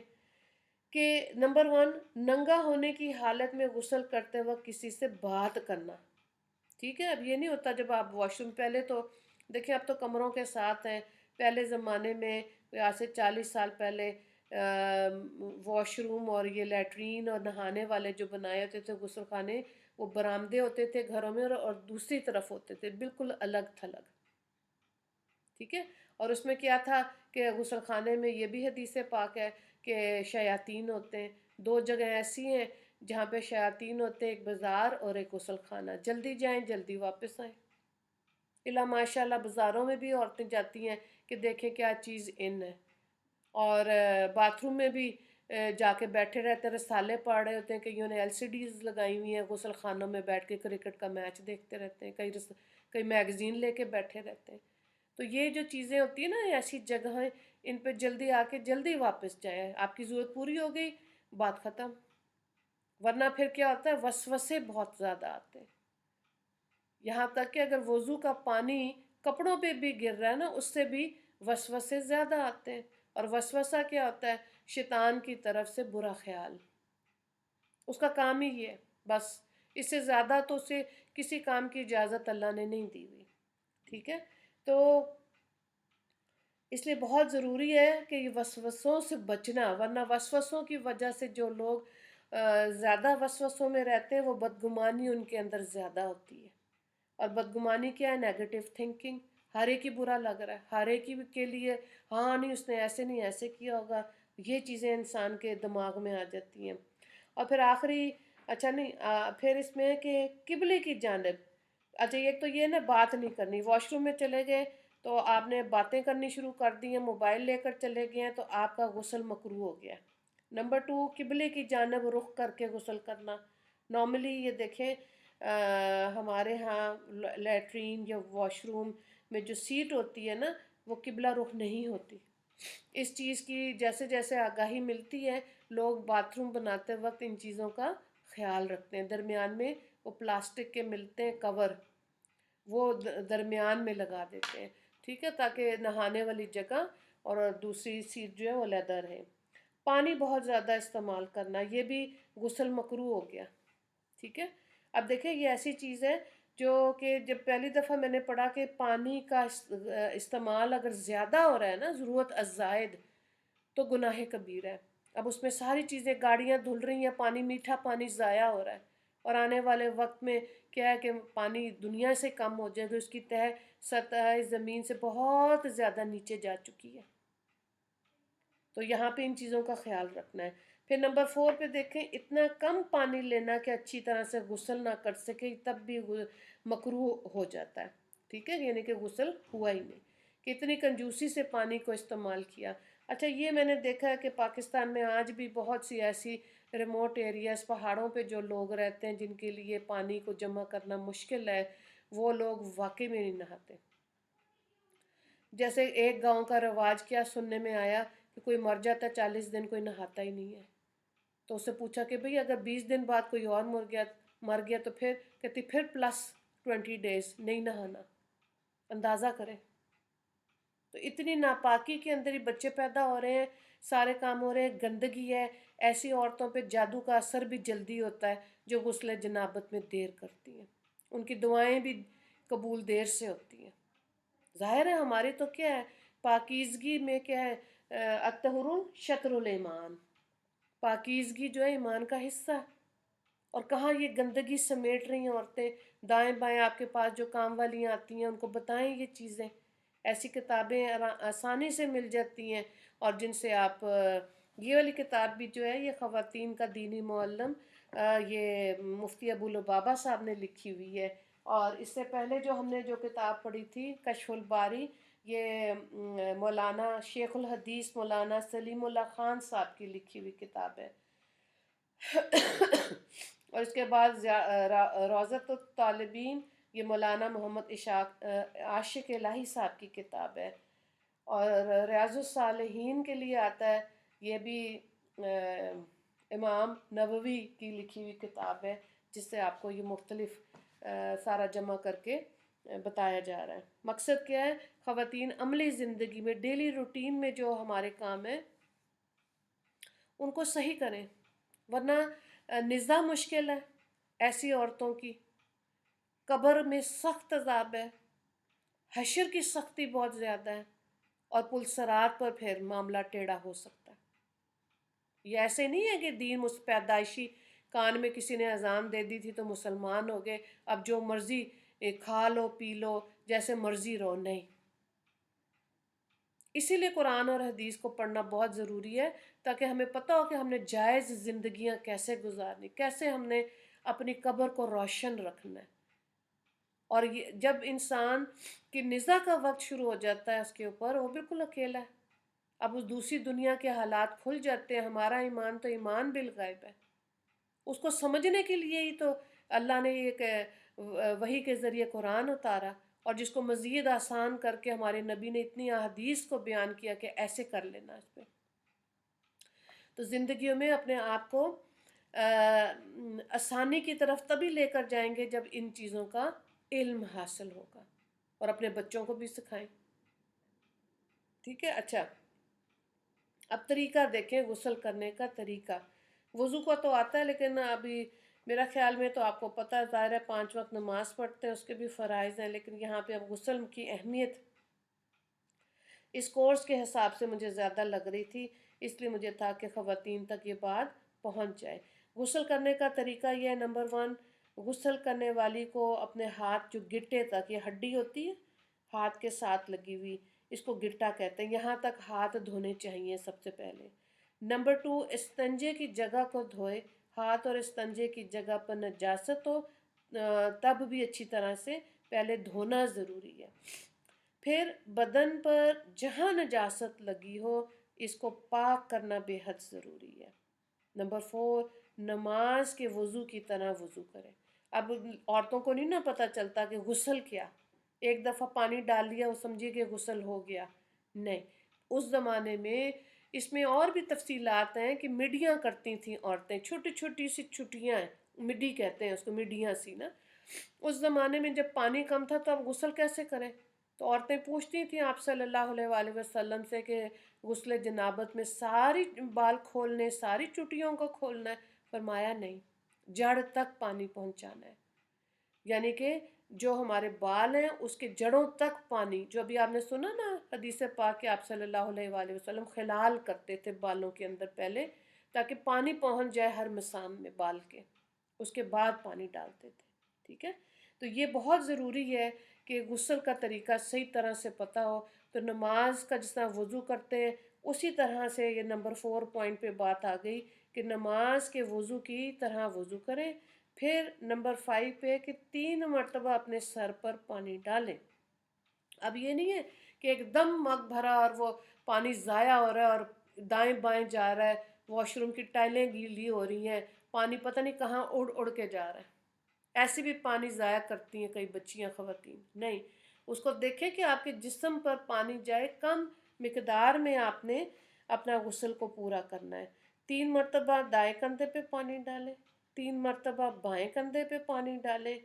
کہ نمبر 1، ننگا ہونے کی حالت میں غسل کرتے وقت کسی سے بات کرنا. ٹھیک ہے. اب یہ نہیں ہوتا جب آپ واش روم، پہلے تو دیکھیں اب تو کمروں کے ساتھ ہیں. پہلے زمانے میں آج سے 40 سال پہلے واش روم اور یہ لیٹرین اور نہانے والے جو بنائے ہوتے تھے غسل خانے، وہ برآمدے ہوتے تھے گھروں میں، اور دوسری طرف ہوتے تھے بالکل الگ تھلگ. ٹھیک ہے. اور اس میں کیا تھا کہ غسل خانے میں یہ بھی حدیث پاک ہے کہ شیاطین ہوتے ہیں. 2 جگہ ایسی ہیں جہاں پہ شیاطین ہوتے ہیں، ایک بازار اور ایک غسل خانہ. جلدی جائیں جلدی واپس آئیں. الا ماشاء اللہ بازاروں میں بھی عورتیں جاتی ہیں کہ دیکھیں کیا چیز ان ہے. اور باتھ روم میں بھی جا کے بیٹھے رہتے ہیں، رسالے پڑھ رہے ہوتے ہیں. کئیوں نے LCDs لگائی ہوئی ہیں، غسل خانوں میں بیٹھ کے کرکٹ کا میچ دیکھتے رہتے ہیں. کئی میگزین لے کے بیٹھے رہتے ہیں. تو یہ جو چیزیں ہوتی ہیں نا، ایسی جگہیں، ان پہ جلدی آ کے جلدی واپس جائے. آپ کی ضرورت پوری ہو گئی، بات ختم. ورنہ پھر کیا ہوتا ہے؟ وسوسے بہت زیادہ آتے ہیں. یہاں تک کہ اگر وضو کا پانی کپڑوں پہ بھی گر رہا ہے نا، اس سے بھی وسوسے زیادہ آتے ہیں. اور وسوسہ کیا ہوتا ہے؟ شیطان کی طرف سے برا خیال. اس کا کام ہی یہ ہے بس. اس سے زیادہ تو اسے کسی کام کی اجازت اللہ نے نہیں دی ہوئی. ٹھیک ہے. تو اس لیے بہت ضروری ہے کہ یہ وسوسوں سے بچنا. ورنہ وسوسوں کی وجہ سے جو لوگ زیادہ وسوسوں میں رہتے ہیں، وہ بدگمانی ان کے اندر زیادہ ہوتی ہے. اور بدگمانی کیا ہے؟ Negative thinking. ہر ایک ہی برا لگ رہا ہے، ہر ایک ہی کے لیے ہاں نہیں اس نے ایسے نہیں ایسے کیا ہوگا. یہ چیزیں انسان کے دماغ میں آ جاتی ہیں. اور پھر آخری، اچھا نہیں، پھر اس میں کہ قبلے کی جانب. اچھا ایک تو یہ نا بات نہیں کرنی. واش روم میں چلے گئے تو آپ نے باتیں کرنی شروع کر دی ہیں، موبائل لے کر چلے گئے ہیں، تو آپ کا غسل مکروہ ہو گیا. نمبر 2، قبلے کی جانب رخ کر کے غسل کرنا. نارملی یہ دیکھیں ہمارے ہاں لیٹرین یا واش روم میں جو سیٹ ہوتی ہے نا، وہ قبلہ رخ نہیں ہوتی. اس چیز کی جیسے جیسے آگاہی ملتی ہے، لوگ باتھ روم بناتے وقت ان چیزوں کا خیال رکھتے ہیں. درمیان میں وہ پلاسٹک کے ملتے ہیں کور، وہ درمیان میں لگا دیتے ہیں. ٹھیک ہے. تاکہ نہانے والی جگہ اور دوسری سیٹ جو ہے وہ علیحدہ رہے. پانی بہت زیادہ استعمال کرنا، یہ بھی غسل مکروہ ہو گیا. ٹھیک ہے. اب دیکھیں یہ ایسی چیز ہے جو کہ جب پہلی دفعہ میں نے پڑھا کہ پانی کا استعمال اگر زیادہ ہو رہا ہے نا، ضرورت الزائد، تو گناہ کبیرہ ہے. اب اس میں ساری چیزیں، گاڑیاں دھل رہی ہیں، پانی میٹھا پانی ضائع ہو رہا ہے. اور آنے والے وقت میں کیا ہے کہ پانی دنیا سے کم ہو جائے گا، اس کی سطح زمین سے بہت زیادہ نیچے جا چکی ہے. تو یہاں پہ ان چیزوں کا خیال رکھنا ہے. پھر نمبر 4 پہ دیکھیں، اتنا کم پانی لینا کہ اچھی طرح سے غسل نہ کر سکے، تب بھی مکروہ ہو جاتا ہے. ٹھیک ہے. یعنی کہ غسل ہوا ہی نہیں، کہ اتنی کنجوسی سے پانی کو استعمال کیا. اچھا، یہ میں نے دیکھا ہے کہ پاکستان میں آج بھی بہت سی ایسی ریموٹ ایریاز پہاڑوں پہ جو لوگ رہتے ہیں جن کے لیے پانی کو جمع کرنا مشکل ہے، وہ لوگ واقعی میں نہیں نہاتے۔ جیسے ایک گاؤں کا رواج کیا سننے میں آیا کہ کوئی مر جاتا ہے 40 دن کوئی نہاتا ہی نہیں ہے۔ تو اس سے پوچھا کہ بھئی اگر 20 دن بعد کوئی اور مر گیا تو پھر کہتی پھر +20 days نہیں نہانا۔ اندازہ کریں، تو اتنی ناپاکی کے اندر ہی بچے پیدا ہو رہے ہیں، سارے کام ہو رہے ہیں، گندگی ہے۔ ایسی عورتوں پہ جادو کا اثر بھی جلدی ہوتا ہے جو غسل جنابت میں دیر کرتی ہیں، ان کی دعائیں بھی قبول دیر سے ہوتی ہیں۔ ظاہر ہے ہماری تو کیا ہے، پاکیزگی میں کیا ہے، الطہر شطر الایمان، پاکیزگی جو ہے ایمان کا حصہ ہے۔ اور کہاں یہ گندگی سمیٹ رہی ہیں عورتیں، دائیں بائیں آپ کے پاس جو کام والیاں آتی ہیں ان کو بتائیں یہ چیزیں، ایسی کتابیں آسانی سے مل جاتی ہیں، اور جن سے آپ یہ والی کتاب بھی جو ہے یہ خواتین کا دینی معلم، یہ مفتی ابو لبابہ صاحب نے لکھی ہوئی ہے۔ اور اس سے پہلے جو ہم نے جو کتاب پڑھی تھی کشف الباری، یہ مولانا شیخ الحدیث مولانا سلیم اللہ خان صاحب کی لکھی ہوئی کتاب ہے۔ اور اس کے بعد روضۃ الطالبین، یہ مولانا محمد اشاق عاشق الہی صاحب کی کتاب ہے۔ اور ریاض الصالحین کے لیے آتا ہے، یہ بھی امام نووی کی لکھی ہوئی کتاب ہے، جس سے آپ کو یہ مختلف سارا جمع کر کے بتایا جا رہا ہے۔ مقصد کیا ہے، خواتین عملی زندگی میں ڈیلی روٹین میں جو ہمارے کام ہیں ان کو صحیح کریں، ورنہ نزا مشکل ہے ایسی عورتوں کی، قبر میں سخت عذاب ہے، حشر کی سختی بہت زیادہ ہے، اور پل صراط پر پھر معاملہ ٹیڑھا ہو سکتا ہے۔ یہ ایسے نہیں ہے کہ دین پیدائشی کان میں کسی نے اذان دے دی تھی تو مسلمان ہو گئے، اب جو مرضی کھا لو پی لو جیسے مرضی رہو، نہیں۔ اسی لیے قرآن اور حدیث کو پڑھنا بہت ضروری ہے، تاکہ ہمیں پتہ ہو کہ ہم نے جائز زندگیاں کیسے گزارنی، کیسے ہم نے اپنی قبر کو روشن رکھنا ہے۔ اور یہ جب انسان کی نزا کا وقت شروع ہو جاتا ہے اس کے اوپر، وہ بالکل اکیلا ہے۔ اب اس دوسری دنیا کے حالات کھل جاتے ہیں، ہمارا ایمان تو ایمان بالغیب ہے، اس کو سمجھنے کے لیے ہی تو اللہ نے ایک وحی کے ذریعے قرآن اتارا، اور جس کو مزید آسان کر کے ہمارے نبی نے اتنی احادیث کو بیان کیا کہ ایسے کر لینا اس پہ۔ تو زندگیوں میں اپنے آپ کو آسانی کی طرف تبھی لے کر جائیں گے جب ان چیزوں کا علم حاصل ہوگا، اور اپنے بچوں کو بھی سکھائیں۔ ٹھیک ہے، اچھا، اب طریقہ دیکھیں غسل کرنے کا طریقہ۔ وضو کا تو آتا ہے، لیکن ابھی میرا خیال میں تو آپ کو پتہ ہے، ظاہر ہے 5 وقت نماز پڑھتے ہیں، اس کے بھی فرائض ہیں، لیکن یہاں پہ اب غسل کی اہمیت اس کورس کے حساب سے مجھے زیادہ لگ رہی تھی، اس لیے مجھے تھا کہ خواتین تک یہ بات پہنچ جائے۔ غسل کرنے کا طریقہ یہ ہے، نمبر 1، غسل کرنے والی کو اپنے ہاتھ جو گٹے تک، یہ ہڈی ہوتی ہے ہاتھ کے ساتھ لگی ہوئی، اس کو گٹا کہتے ہیں، یہاں تک ہاتھ دھونے چاہیے سب سے پہلے۔ نمبر 2، استنجے کی جگہ کو دھوئے، ہاتھ اور استنجے کی جگہ پر نجاست ہو تب بھی اچھی طرح سے پہلے دھونا ضروری ہے۔ پھر بدن پر جہاں نجاست لگی ہو اس کو پاک کرنا بے حد ضروری ہے۔ نمبر 4، نماز کے وضو کی طرح وضو کرے۔ اب عورتوں کو نہیں نا پتہ چلتا کہ غسل کیا، ایک دفعہ پانی ڈال لیا وہ سمجھیے کہ غسل ہو گیا، نہیں۔ اس زمانے میں اس میں اور بھی تفصیلات ہیں کہ مڈیاں کرتی تھیں عورتیں، چھوٹی چھوٹی سی چھٹیاں ہیں، مڈی کہتے ہیں اس کو، مڈیاں سی نا۔ اس زمانے میں جب پانی کم تھا تو اب غسل کیسے کریں؟ تو عورتیں پوچھتی تھیں آپ صلی اللہ علیہ وآلہ وسلم سے کہ غسل جنابت میں ساری بال کھولنے، ساری چٹیوں کو کھولنا ہے؟ فرمایا نہیں، جڑ تک پانی پہنچانا ہے، یعنی کہ جو ہمارے بال ہیں اس کے جڑوں تک پانی، جو ابھی آپ نے سنا نا حدیث پاک کہ آپ صلی اللہ علیہ وآلہ وسلم خلال کرتے تھے بالوں کے اندر پہلے، تاکہ پانی پہنچ جائے ہر مسام میں بال کے، اس کے بعد پانی ڈالتے تھے۔ ٹھیک ہے، تو یہ بہت ضروری ہے کہ غسل کا طریقہ صحیح طرح سے پتہ ہو۔ تو نماز کا جس طرح وضو کرتے ہیں اسی طرح سے یہ نمبر 4 پوائنٹ پہ بات آ گئی کہ نماز کے وضو کی طرح وضو کریں۔ پھر نمبر 5 پہ کہ 3 مرتبہ اپنے سر پر پانی ڈالیں۔ اب یہ نہیں ہے کہ ایک دم مگ بھرا اور وہ پانی ضائع ہو رہا ہے اور دائیں بائیں جا رہا ہے، واش روم کی ٹائلیں گیلی ہو رہی ہیں، پانی پتہ نہیں کہاں اڑ اڑ کے جا رہا ہے۔ ایسے بھی پانی ضائع کرتی ہیں کئی بچیاں خواتین، نہیں، اس کو دیکھیں کہ آپ کے جسم پر پانی جائے، کم مقدار میں آپ نے اپنا غسل کو پورا کرنا ہے۔ 3 مرتبہ دائیں کندھے پہ پانی ڈالیں، 3 مرتبہ بائیں کندھے پہ پانی ڈالیں،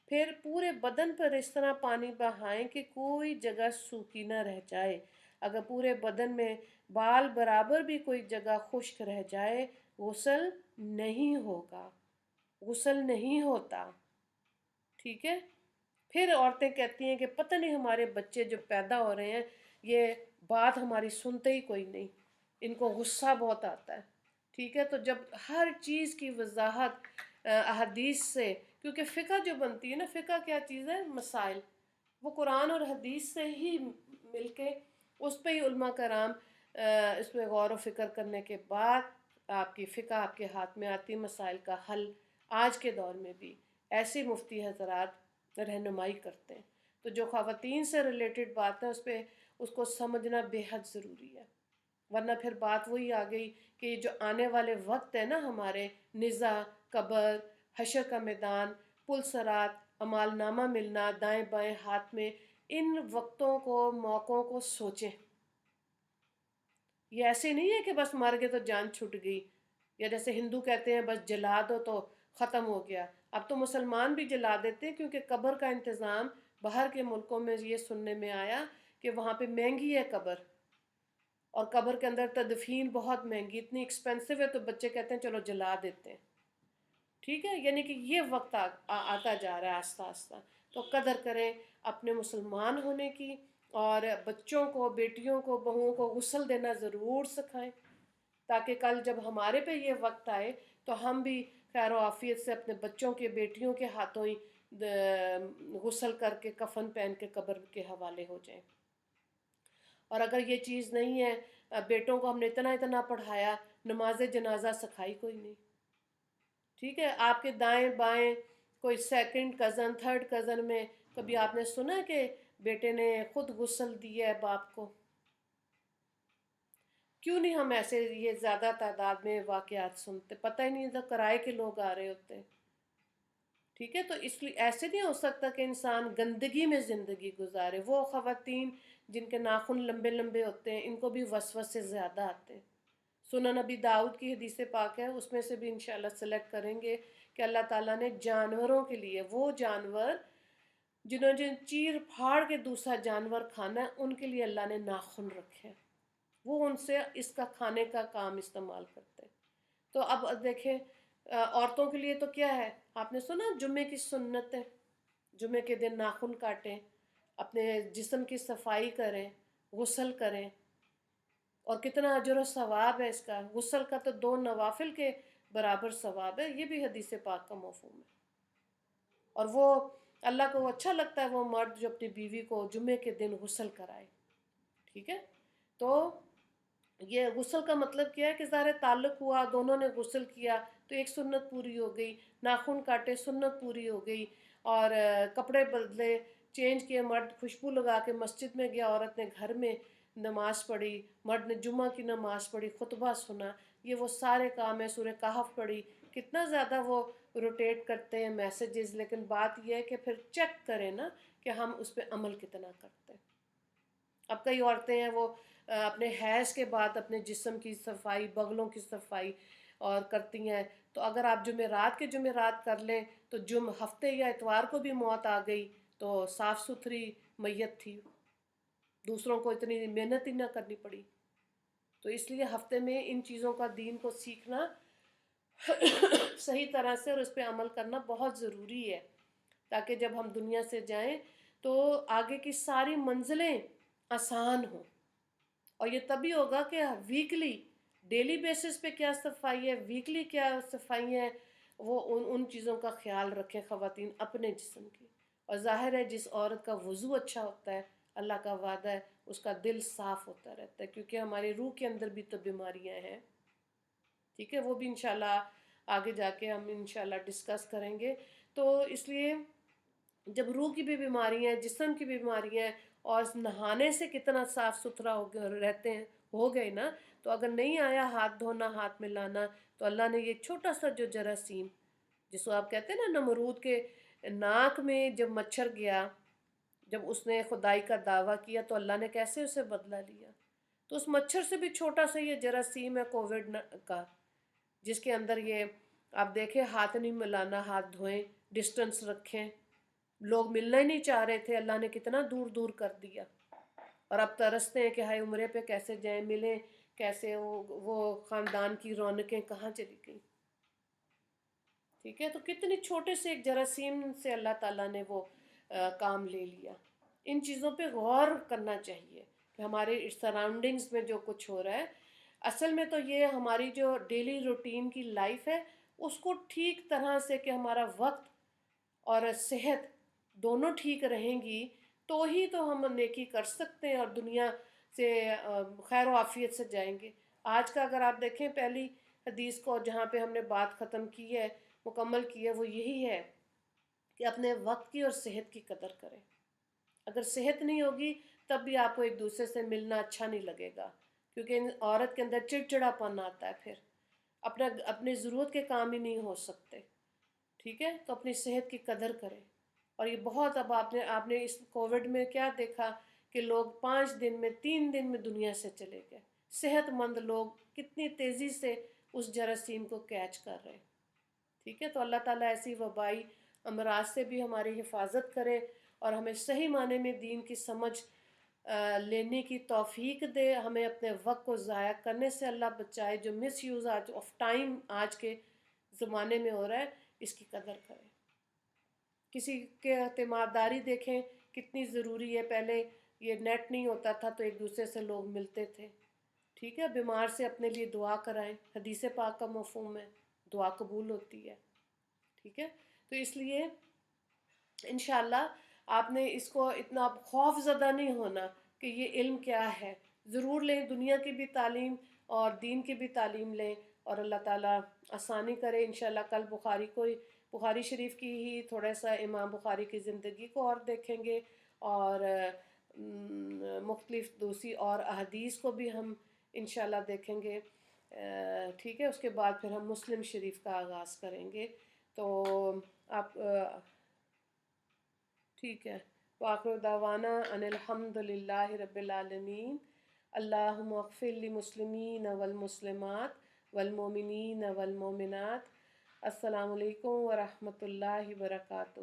پھر پورے بدن پر اس طرح پانی بہائیں کہ کوئی جگہ سوکھی نہ رہ جائے۔ اگر پورے بدن میں بال برابر بھی کوئی جگہ خشک رہ جائے، غسل نہیں ہوگا، غسل نہیں ہوتا، ٹھیک ہے؟ پھر عورتیں کہتی ہیں کہ پتہ نہیں ہمارے بچے جو پیدا ہو رہے ہیں یہ بات ہماری سنتے ہی کوئی نہیں، ان کو غصہ بہت آتا ہے، ٹھیک ہے؟ تو جب ہر چیز کی وضاحت احادیث سے، کیونکہ فقہ جو بنتی ہے نا، فقہ کیا چیز ہے؟ مسائل، وہ قرآن اور حدیث سے ہی مل کے اس پہ ہی علماء کرام اس پہ غور و فکر کرنے کے بعد آپ کی فقہ آپ کے ہاتھ میں آتی، مسائل کا حل آج کے دور میں بھی ایسے مفتی حضرات رہنمائی کرتے ہیں۔ تو جو خواتین سے ریلیٹڈ بات ہے اس کو سمجھنا بے حد ضروری ہے، ورنہ پھر بات وہی آ گئی کہ یہ جو آنے والے وقت ہے نا ہمارے، نزا، قبر، حشر کا میدان، پل صراط، اعمال نامہ ملنا دائیں بائیں ہاتھ میں، ان وقتوں کو، موقعوں کو سوچیں۔ یہ ایسے نہیں ہے کہ بس مر گئے تو جان چھٹ گئی، یا جیسے ہندو کہتے ہیں بس جلا دو تو ختم ہو گیا۔ اب تو مسلمان بھی جلا دیتے ہیں، کیونکہ قبر کا انتظام باہر کے ملکوں میں یہ سننے میں آیا کہ وہاں پہ مہنگی ہے قبر، اور قبر کے اندر تدفین بہت مہنگی، اتنی ایکسپینسو ہے، تو بچے کہتے ہیں چلو جلا دیتے ہیں، ٹھیک ہے؟ یعنی کہ یہ وقت آتا جا رہا ہے آہستہ آہستہ، تو قدر کریں اپنے مسلمان ہونے کی، اور بچوں کو، بیٹیوں کو، بہوؤں کو غسل دینا ضرور سکھائیں، تاکہ کل جب ہمارے پہ یہ وقت آئے تو ہم بھی خیر و عافیت سے اپنے بچوں کے، بیٹیوں کے ہاتھوں ہی غسل کر کے کفن پہن کے قبر کے حوالے ہو جائیں۔ اور اگر یہ چیز نہیں ہے، بیٹوں کو ہم نے اتنا اتنا پڑھایا، نماز جنازہ سکھائی کوئی نہیں، ٹھیک ہے؟ آپ کے دائیں بائیں کوئی سیکنڈ کزن، تھرڈ کزن میں کبھی آپ نے سنا کہ بیٹے نے خود غسل دیا ہے باپ کو؟ کیوں نہیں ہم ایسے یہ زیادہ تعداد میں واقعات سنتے؟ پتہ ہی نہیں تھا، کرائے کے لوگ آ رہے ہوتے، ٹھیک ہے؟ تو اس لیے ایسے نہیں ہو سکتا کہ انسان گندگی میں زندگی گزارے۔ وہ خواتین جن کے ناخن لمبے لمبے ہوتے ہیں، ان کو بھی وسوسے زیادہ آتے ہیں۔ سنن نبی داؤد کی حدیث پاک ہے، اس میں سے بھی انشاءاللہ سلیکٹ کریں گے کہ اللہ تعالیٰ نے جانوروں کے لیے، وہ جانور جنہوں نے چیر پھاڑ کے دوسرا جانور کھانا ہے، ان کے لیے اللہ نے ناخن رکھے ہیں، وہ ان سے اس کا کھانے کا کام استعمال کرتے ہیں۔ تو اب دیکھیں عورتوں کے لیے تو کیا ہے؟ آپ نے سنا جمعے کی سنت ہے، جمعے کے دن ناخن کاٹیں، اپنے جسم کی صفائی کریں، غسل کریں، اور کتنا اجر و ثواب ہے اس کا۔ غسل کا تو 2 نوافل کے برابر ثواب ہے، یہ بھی حدیث پاک کا مفہوم ہے۔ اور وہ اللہ کو اچھا لگتا ہے وہ مرد جو اپنی بیوی کو جمعے کے دن غسل کرائے، ٹھیک ہے؟ تو یہ غسل کا مطلب کیا ہے کہ ظاہر تعلق ہوا، دونوں نے غسل کیا تو ایک سنت پوری ہو گئی، ناخن کاٹے سنت پوری ہو گئی، اور کپڑے بدلے، چینج کیے، مرد خوشبو لگا کے مسجد میں گیا، عورت نے گھر میں نماز پڑھی، مرد نے جمعہ کی نماز پڑھی، خطبہ سنا، یہ وہ سارے کام ہیں۔ سورہ کہف پڑھی، کتنا زیادہ وہ روٹیٹ کرتے ہیں میسیجز، لیکن بات یہ ہے کہ پھر چیک کریں نا کہ ہم اس پہ عمل کتنا کرتے ہیں۔ اب کئی عورتیں ہیں وہ اپنے حیض کے بعد اپنے جسم کی صفائی، بغلوں کی صفائی اور کرتی ہیں، تو اگر آپ جمعرات کے جمعرات کر لیں تو ہفتے یا اتوار کو بھی موت آ گئی تو صاف ستھری میت تھی، دوسروں کو اتنی محنت ہی نہ کرنی پڑی۔ تو اس لیے ہفتے میں ان چیزوں کا دین کو سیکھنا صحیح طرح سے اور اس پہ عمل کرنا بہت ضروری ہے، تاکہ جب ہم دنیا سے جائیں تو آگے کی ساری منزلیں آسان ہوں۔ اور یہ تبھی ہوگا کہ ویکلی، ڈیلی بیسس پہ کیا صفائی ہے، ویکلی کیا صفائی ہے، وہ ان چیزوں کا خیال رکھیں خواتین اپنے جسم کی۔ اور ظاہر ہے جس عورت کا وضو اچھا ہوتا ہے، اللہ کا وعدہ ہے اس کا دل صاف ہوتا رہتا ہے، کیونکہ ہماری روح کے اندر بھی تو بیماریاں ہیں، ٹھیک ہے؟ وہ بھی انشاءاللہ آگے جا کے ہم انشاءاللہ ڈسکس کریں گے۔ تو اس لیے جب روح کی بھی بیماری ہیں، جسم کی بیماری ہیں، اور نہانے سے کتنا صاف ستھرا رہتے ہیں ہو گئے نا. تو اگر نہیں آیا ہاتھ دھونا، ہاتھ ملانا، تو اللہ نے یہ چھوٹا سا جو جراثیم، جس کو آپ کہتے ہیں نا نمرود کے ناک میں جب مچھر گیا، جب اس نے خدائی کا دعویٰ کیا تو اللہ نے کیسے اسے بدلہ لیا. تو اس مچھر سے بھی چھوٹا سا یہ جراثیم ہے کووڈ کا، جس کے اندر یہ آپ دیکھیں ہاتھ نہیں ملانا، ہاتھ دھوئیں، ڈسٹنس رکھیں. لوگ ملنا ہی نہیں چاہ رہے تھے، اللہ نے کتنا دور دور کر دیا. اور اب ترستے ہیں کہ ہائے عمرے پہ کیسے جائیں، ملیں کیسے، وہ خاندان کی رونقیں کہاں چلی گئیں. ٹھیک ہے، تو کتنی چھوٹے سے ایک جراثیم سے اللہ تعالیٰ نے وہ کام لے لیا. ان چیزوں پہ غور کرنا چاہیے کہ ہمارے سراؤنڈنگز میں جو کچھ ہو رہا ہے، اصل میں تو یہ ہماری جو ڈیلی روٹین کی لائف ہے اس کو ٹھیک طرح سے، کہ ہمارا وقت اور صحت دونوں ٹھیک رہیں گی تو ہی تو ہم نیکی کر سکتے ہیں اور دنیا سے خیر و عافیت سے جائیں گے. آج کا اگر آپ دیکھیں پہلی حدیث کو جہاں پہ ہم نے بات ختم کی ہے، مکمل کی ہے، وہ یہی ہے کہ اپنے وقت کی اور صحت کی قدر کریں. اگر صحت نہیں ہوگی تب بھی آپ کو ایک دوسرے سے ملنا اچھا نہیں لگے گا، کیونکہ عورت کے اندر چڑچڑا پن آتا ہے، پھر اپنے ضرورت کے کام ہی نہیں ہو سکتے. ٹھیک ہے، تو اپنی صحت کی قدر کریں. اور یہ بہت، اب آپ نے اس کووڈ میں کیا دیکھا کہ لوگ 5 دن میں 3 دن میں دنیا سے چلے گئے. صحت مند لوگ کتنی تیزی سے اس جراثیم کو کیچ کر رہے ہیں. ٹھیک ہے، تو اللہ تعالیٰ ایسی وبائی امراض سے بھی ہماری حفاظت کرے اور ہمیں صحیح معنی میں دین کی سمجھ لینے کی توفیق دے. ہمیں اپنے وقت کو ضائع کرنے سے اللہ بچائے. جو مس یوز آف ٹائم آج کے زمانے میں ہو رہا ہے، اس کی قدر کریں. کسی کے اعتماد داری دیکھیں کتنی ضروری ہے. پہلے یہ نیٹ نہیں ہوتا تھا تو ایک دوسرے سے لوگ ملتے تھے. ٹھیک ہے، بیمار سے اپنے لیے دعا کرائیں. حدیث پاک کا مفہوم ہے دعا قبول ہوتی ہے. ٹھیک ہے، تو اس لیے انشاءاللہ آپ نے اس کو اتنا خوف زدہ نہیں ہونا کہ یہ علم کیا ہے. ضرور لیں، دنیا کی بھی تعلیم اور دین کی بھی تعلیم لیں اور اللہ تعالیٰ آسانی کرے. انشاءاللہ کل بخاری شریف کی ہی تھوڑا سا امام بخاری کی زندگی کو اور دیکھیں گے، اور مختلف دوسری اور احادیث کو بھی ہم انشاءاللہ دیکھیں گے. ٹھیک ہے، اس کے بعد پھر ہم مسلم شریف کا آغاز کریں گے. تو آپ ٹھیک ہے، وآخر دعوانا ان الحمد للہ رب العالمین. اللہم اغفر للمسلمین والمسلمات والمؤمنین والمؤمنات. السلام علیکم ورحمۃ اللہ وبرکاتہ.